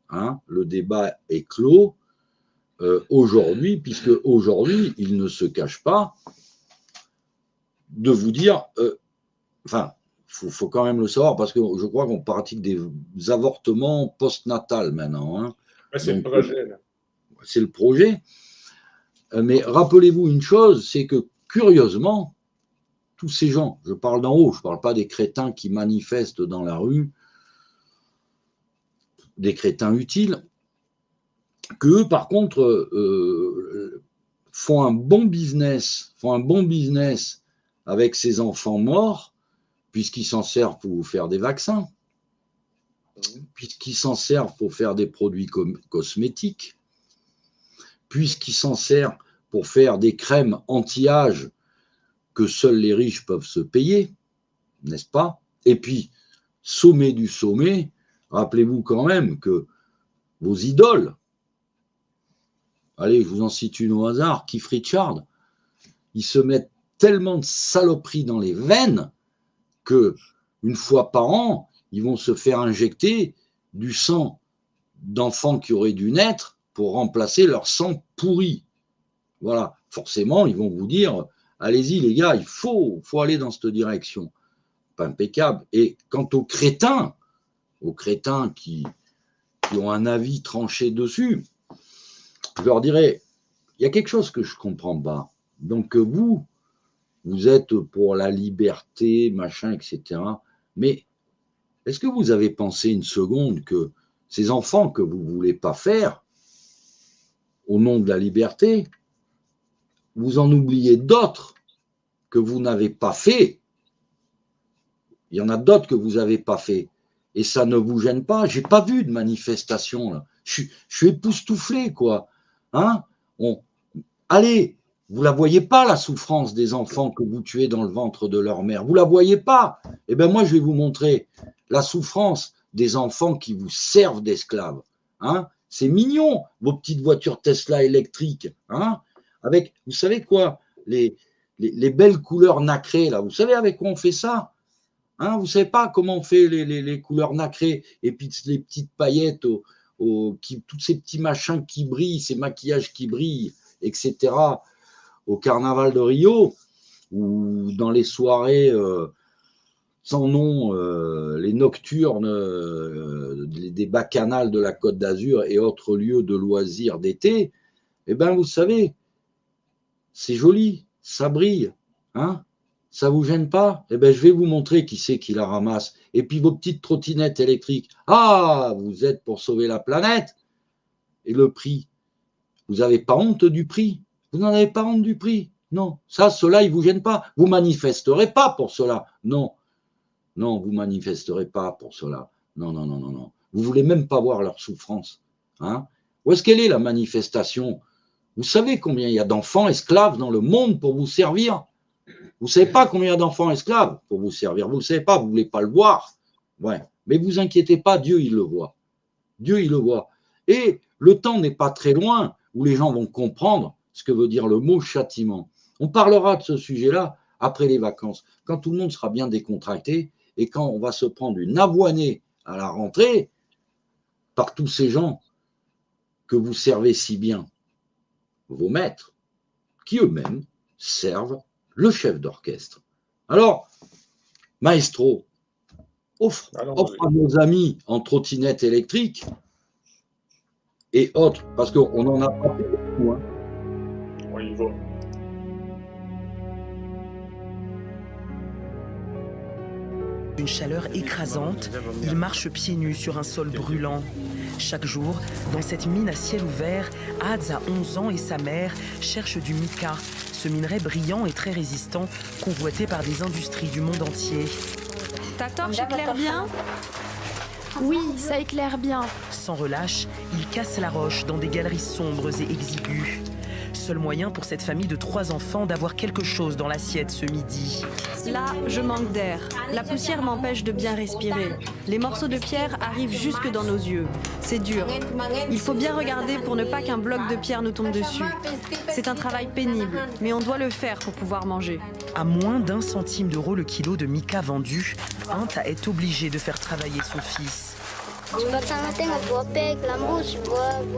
Hein, le débat est clos. Aujourd'hui, puisque aujourd'hui, il ne se cache pas de vous dire, enfin, faut quand même le savoir, parce que je crois qu'on pratique des avortements post-natals maintenant. Hein. Ouais, c'est le projet. Là. C'est le projet. Mais rappelez-vous une chose, c'est que curieusement, tous ces gens, je parle d'en haut, je ne parle pas des crétins qui manifestent dans la rue, des crétins utiles, qu'eux, par contre, font un bon business avec ces enfants morts, puisqu'ils s'en servent pour faire des vaccins, puisqu'ils s'en servent pour faire des produits cosmétiques, puisqu'ils s'en servent pour faire des crèmes anti-âge que seuls les riches peuvent se payer, n'est-ce pas? Et puis, sommet du sommet, rappelez-vous quand même que vos idoles, allez, je vous en cite une au hasard, Keith Richards, ils se mettent tellement de saloperies dans les veines que une fois par an, ils vont se faire injecter du sang d'enfants qui auraient dû naître pour remplacer leur sang pourri. Voilà, forcément, ils vont vous dire, allez-y les gars, il faut aller dans cette direction. Pas impeccable. Et quant aux crétins qui ont un avis tranché dessus, je leur dirais, il y a quelque chose que je ne comprends pas. Donc vous êtes pour la liberté, machin, etc. Mais est-ce que vous avez pensé une seconde que ces enfants que vous ne voulez pas faire, au nom de la liberté, vous en oubliez d'autres que vous n'avez pas fait? Il y en a d'autres que vous n'avez pas fait. Et ça ne vous gêne pas? Je n'ai pas vu de manifestation, là. Je suis époustouflé, quoi. Hein? Allez, vous ne la voyez pas, la souffrance des enfants que vous tuez dans le ventre de leur mère. Vous ne la voyez pas. Eh bien, moi, je vais vous montrer la souffrance des enfants qui vous servent d'esclaves. Hein, c'est mignon, vos petites voitures Tesla électriques. Hein, avec, vous savez quoi, les belles couleurs nacrées, là. Vous savez avec quoi on fait ça? Hein, vous ne savez pas comment on fait les couleurs nacrées et puis les petites paillettes, tous ces petits machins qui brillent, ces maquillages qui brillent, etc. Au carnaval de Rio ou dans les soirées sans nom, les nocturnes des bacchanales de la Côte d'Azur et autres lieux de loisirs d'été, eh bien, vous savez, c'est joli, ça brille, hein, ça vous gêne pas? Eh bien, je vais vous montrer qui c'est qui la ramasse. Et puis vos petites trottinettes électriques, ah, vous êtes pour sauver la planète. Et le prix, vous n'avez pas honte du prix? Vous n'en avez pas honte du prix? Non, ça, cela, ils ne vous gênent pas. Vous manifesterez pas pour cela. Non, non, vous manifesterez pas pour cela. Non, non, non, non, non. Vous voulez même pas voir leur souffrance. Hein? Où est-ce qu'elle est, la manifestation? Vous savez combien il y a d'enfants esclaves dans le monde pour vous servir? Vous ne savez pas combien il y a d'enfants esclaves pour vous servir. Vous ne le savez pas, vous ne voulez pas le voir. Ouais. Mais vous inquiétez pas, Dieu, il le voit. Dieu, il le voit. Et le temps n'est pas très loin où les gens vont comprendre ce que veut dire le mot châtiment. On parlera de ce sujet-là après les vacances, quand tout le monde sera bien décontracté et quand on va se prendre une avoinée à la rentrée par tous ces gens que vous servez si bien, vos maîtres, qui eux-mêmes servent le chef d'orchestre. Alors, maestro, offre à nos amis en trottinette électrique et autres, parce qu'on n'en a pas beaucoup. Hein. On y va. Une chaleur écrasante, il marche pieds nus sur un sol brûlant. Chaque jour, dans cette mine à ciel ouvert, Hadz a 11 ans et sa mère cherchent du mica, ce minerai brillant et très résistant, convoité par des industries du monde entier. Ta torche éclaire bien? Oui, ça éclaire bien. Sans relâche, il casse la roche dans des galeries sombres et exiguës. Seul moyen pour cette famille de 3 enfants d'avoir quelque chose dans l'assiette ce midi. Là, je manque d'air. La poussière m'empêche de bien respirer. Les morceaux de pierre arrivent jusque dans nos yeux. C'est dur. Il faut bien regarder pour ne pas qu'un bloc de pierre nous tombe dessus. C'est un travail pénible, mais on doit le faire pour pouvoir manger. À moins d'1 centime d'euro le kilo de mica vendu, Anta est obligé de faire travailler son fils.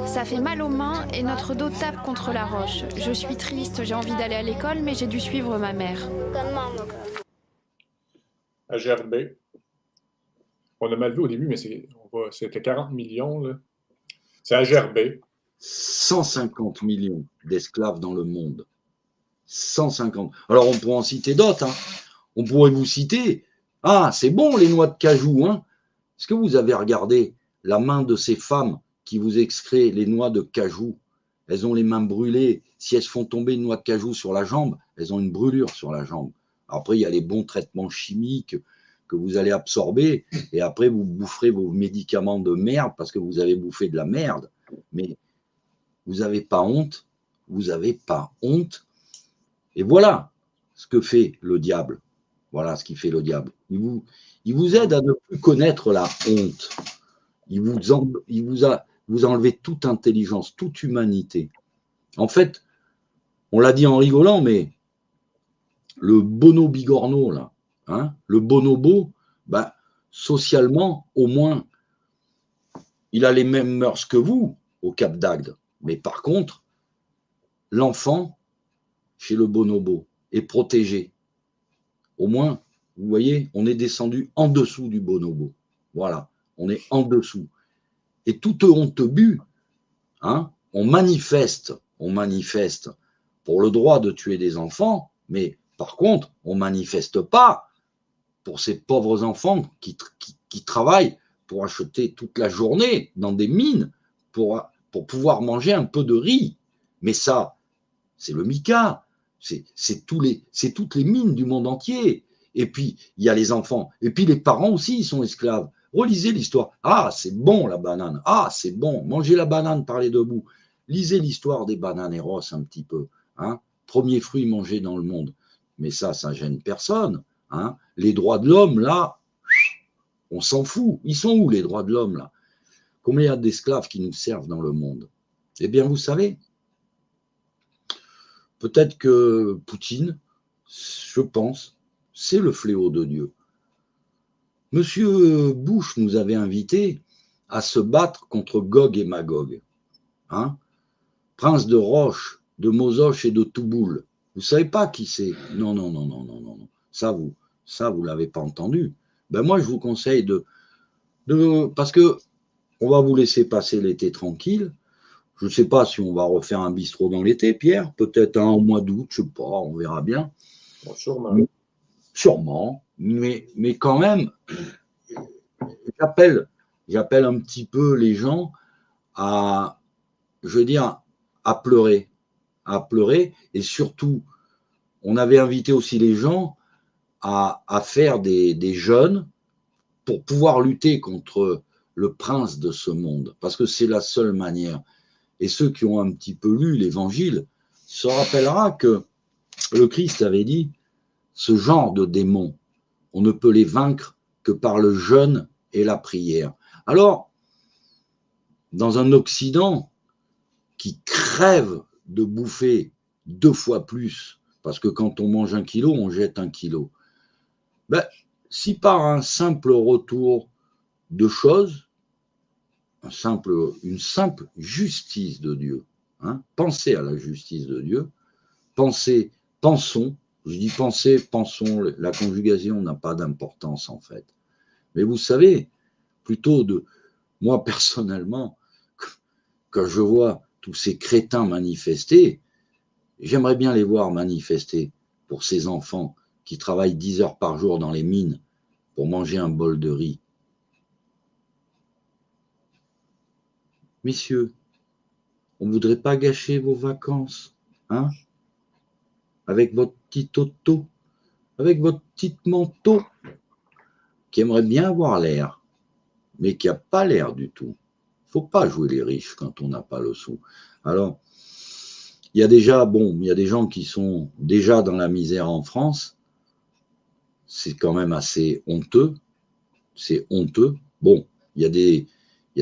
Ça fait mal aux mains et notre dos tape contre la roche. Je suis triste, j'ai envie d'aller à l'école, mais j'ai dû suivre ma mère. À Gerbet. On a mal vu au début, mais c'était 40 millions. Là. C'est à Gerbet. 150 millions d'esclaves dans le monde. 150. Alors, on pourrait en citer d'autres. Hein. On pourrait vous citer. Ah, c'est bon, les noix de cajou. Hein. Est-ce que vous avez regardé la main de ces femmes qui vous extraient les noix de cajou? Elles ont les mains brûlées. Si elles se font tomber une noix de cajou sur la jambe, elles ont une brûlure sur la jambe. Après, il y a les bons traitements chimiques que vous allez absorber et après, vous boufferez vos médicaments de merde parce que vous avez bouffé de la merde. Mais vous n'avez pas honte. Vous n'avez pas honte. Et voilà ce que fait le diable. Voilà ce qu'il fait le diable. Il vous aide à ne plus connaître la honte. Il vous enlevez toute intelligence, toute humanité. En fait, on l'a dit en rigolant, mais le bono bigorneau, là, hein, le bonobo, ben, socialement, au moins, il a les mêmes mœurs que vous au Cap d'Agde. Mais par contre, l'enfant, chez le bonobo, est protégé. Au moins, vous voyez, on est descendu en dessous du bonobo. Voilà, on est en dessous. Et toute honte bue, hein, on manifeste pour le droit de tuer des enfants, mais par contre, on ne manifeste pas pour ces pauvres enfants qui travaillent pour acheter toute la journée dans des mines pour pouvoir manger un peu de riz. Mais ça, c'est le mica, c'est toutes les mines du monde entier. Et puis, il y a les enfants. Et puis, les parents aussi, ils sont esclaves. Relisez l'histoire. Ah, c'est bon la banane. Ah, c'est bon. Mangez la banane par les deux bouts. Lisez l'histoire des bananeros un petit peu. Hein, premier fruit mangé dans le monde. Mais ça gêne personne. Hein. Les droits de l'homme, là, on s'en fout. Ils sont où les droits de l'homme, là? Combien il y a d'esclaves qui nous servent dans le monde? Eh bien, vous savez, peut-être que Poutine, je pense, c'est le fléau de Dieu. Monsieur Bush nous avait invités à se battre contre Gog et Magog. Hein? Prince de Roche, de Mosoch et de Touboul. Vous ne savez pas qui c'est? Non. Ça, vous l'avez pas entendu. Ben moi, je vous conseille parce que on va vous laisser passer l'été tranquille. Je ne sais pas si on va refaire un bistrot dans l'été, Pierre. Peut-être un au mois d'août, je ne sais pas, on verra bien. Bon, sûrement. Sûrement. Mais quand même, j'appelle un petit peu les gens à pleurer. Et surtout, on avait invité aussi les gens à faire des jeûnes pour pouvoir lutter contre le prince de ce monde, parce que c'est la seule manière. Et ceux qui ont un petit peu lu l'Évangile se rappellera que le Christ avait dit, ce genre de démons, on ne peut les vaincre que par le jeûne et la prière. Alors, dans un Occident qui crève de bouffer 2 fois plus, parce que quand on mange 1 kilo, on jette 1 kilo. Ben, si par un simple retour de choses, une simple justice de Dieu, hein, pensez à la justice de Dieu, pensons, je dis pensons, la conjugation n'a pas d'importance en fait. Mais vous savez, moi personnellement, quand je vois tous ces crétins manifester, j'aimerais bien les voir manifester pour ces enfants qui travaillent 10 heures par jour dans les mines pour manger un bol de riz. Messieurs, on ne voudrait pas gâcher vos vacances, hein? Avec votre petit auto, avec votre petite manteau, qui aimerait bien avoir l'air, mais qui n'a pas l'air du tout. Il ne faut pas jouer les riches quand on n'a pas le sou. Alors, il y a des gens qui sont déjà dans la misère en France. C'est quand même assez honteux. C'est honteux. Bon, il y a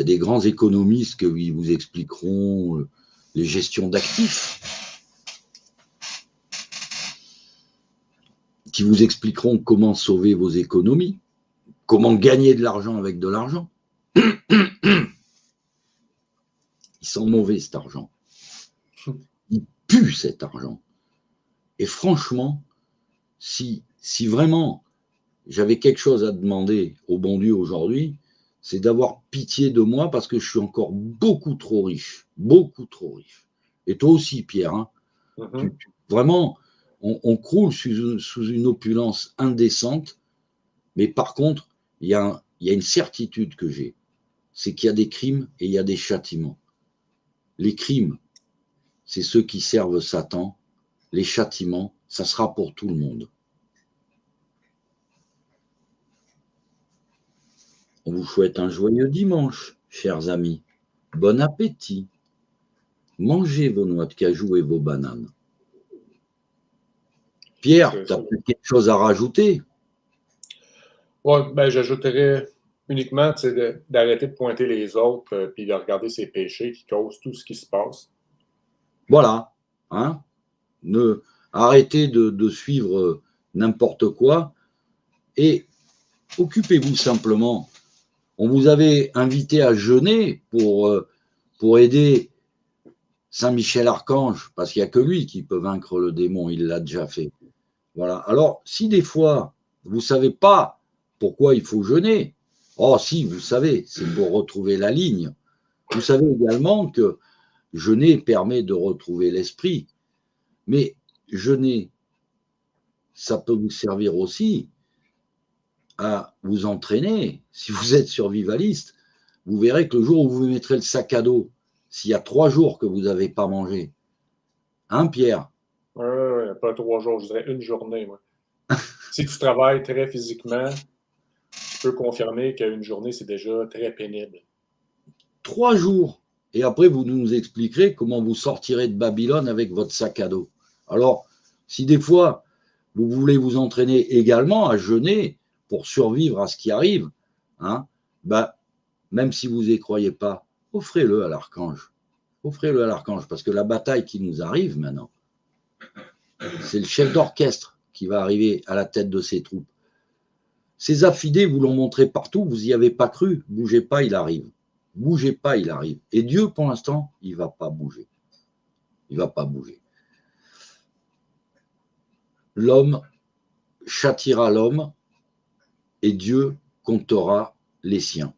des grands économistes qui vous expliqueront les gestions d'actifs, qui vous expliqueront comment sauver vos économies, comment gagner de l'argent avec de l'argent. Il sent mauvais cet argent. Il pue cet argent. Et franchement, si vraiment j'avais quelque chose à demander au bon Dieu aujourd'hui, c'est d'avoir pitié de moi parce que je suis encore beaucoup trop riche. Beaucoup trop riche. Et toi aussi, Pierre. Hein, vraiment, on croule sous une opulence indécente. Mais par contre, il y a une certitude que j'ai. C'est qu'il y a des crimes et il y a des châtiments. Les crimes, c'est ceux qui servent Satan. Les châtiments, ça sera pour tout le monde. On vous souhaite un joyeux dimanche, chers amis. Bon appétit. Mangez vos noix de cajou et vos bananes. Pierre, tu as peut-être quelque chose à rajouter? Oui, ben, j'ajouterais uniquement d'arrêter de pointer les autres puis de regarder ces péchés qui causent tout ce qui se passe. Voilà. Hein? Arrêtez de suivre n'importe quoi et occupez-vous simplement. On vous avait invité à jeûner pour aider Saint Michel Archange, parce qu'il n'y a que lui qui peut vaincre le démon, il l'a déjà fait. Voilà. Alors, si des fois, vous ne savez pas pourquoi il faut jeûner, oh si, vous savez, c'est pour retrouver la ligne. Vous savez également que jeûner permet de retrouver l'esprit, mais jeûner, ça peut vous servir aussi à vous entraîner. Si vous êtes survivaliste, vous verrez que le jour où vous mettrez le sac à dos, s'il y a 3 jours que vous n'avez pas mangé, hein Pierre? Pas 3 jours, je dirais 1 journée. Moi. Si tu travailles très physiquement, tu peux confirmer qu'une journée, c'est déjà très pénible. 3 jours. Et après, vous nous expliquerez comment vous sortirez de Babylone avec votre sac à dos. Alors, si des fois, vous voulez vous entraîner également à jeûner pour survivre à ce qui arrive, hein, bah, même si vous n'y croyez pas, offrez-le à l'archange. Offrez-le à l'archange, parce que la bataille qui nous arrive maintenant, c'est le chef d'orchestre qui va arriver à la tête de ses troupes. Ces affidés vous l'ont montré partout, vous n'y avez pas cru. Bougez pas, il arrive. Bougez pas, il arrive. Et Dieu, pour l'instant, il ne va pas bouger. Il ne va pas bouger. L'homme châtiera l'homme et Dieu comptera les siens.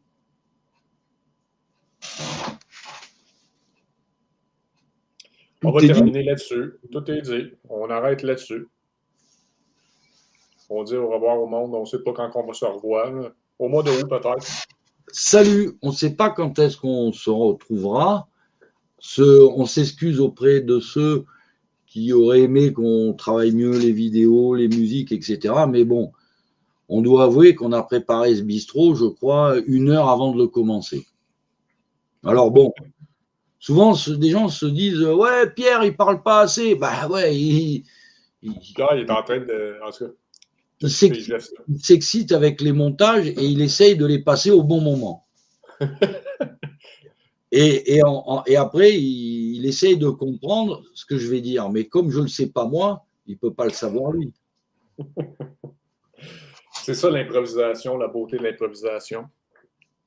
On va terminer là-dessus. Tout est dit. On arrête là-dessus. On dit au revoir au monde. On ne sait pas quand on va se revoir. Là. Au mois de août, peut-être. Salut. On ne sait pas quand est-ce qu'on se retrouvera. On s'excuse auprès de ceux qui auraient aimé qu'on travaille mieux les vidéos, les musiques, etc. Mais bon, on doit avouer qu'on a préparé ce bistrot, je crois, 1 heure avant de le commencer. Alors bon, souvent, des gens se disent « Ouais, Pierre, il parle pas assez. » Bah ouais, Là, il est en train de... En tout cas, il s'excite avec les montages et il essaye de les passer au bon moment. Et après, il essaye de comprendre ce que je vais dire. Mais comme je ne le sais pas moi, il ne peut pas le savoir lui. C'est ça l'improvisation, la beauté de l'improvisation.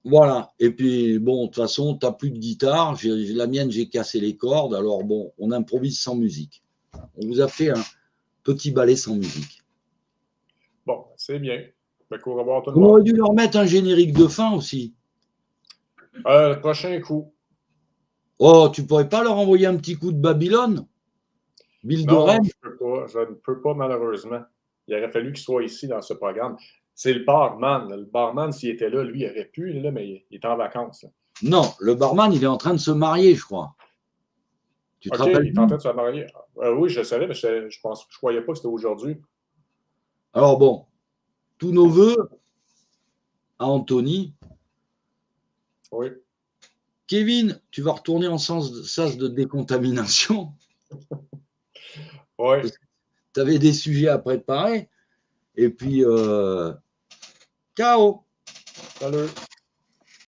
Voilà. Et puis, bon, de toute façon, tu n'as plus de guitare. La mienne, j'ai cassé les cordes. Alors, bon, on improvise sans musique. On vous a fait un petit ballet sans musique. Bon, c'est bien. On va voir tout le On monde. aurait dû leur mettre un générique de fin aussi. Prochain coup. Oh, tu pourrais pas leur envoyer un petit coup de Babylone? Bill de Non, Rennes? je ne peux pas, malheureusement. Il aurait fallu qu'il soit ici dans ce programme. C'est le barman. Le barman, s'il était là, lui, il aurait pu, là, mais il est en vacances. Là. Non, le barman, il est en train de se marier, je crois. Tu te rappelles? Il est en train de se marier. Oui, je savais, mais je ne croyais pas que c'était aujourd'hui. Alors bon, tous nos voeux à Anthony. Oui. Kevin, tu vas retourner en sas de décontamination. Oui. Tu avais des sujets à préparer. Et puis, ciao. Salut.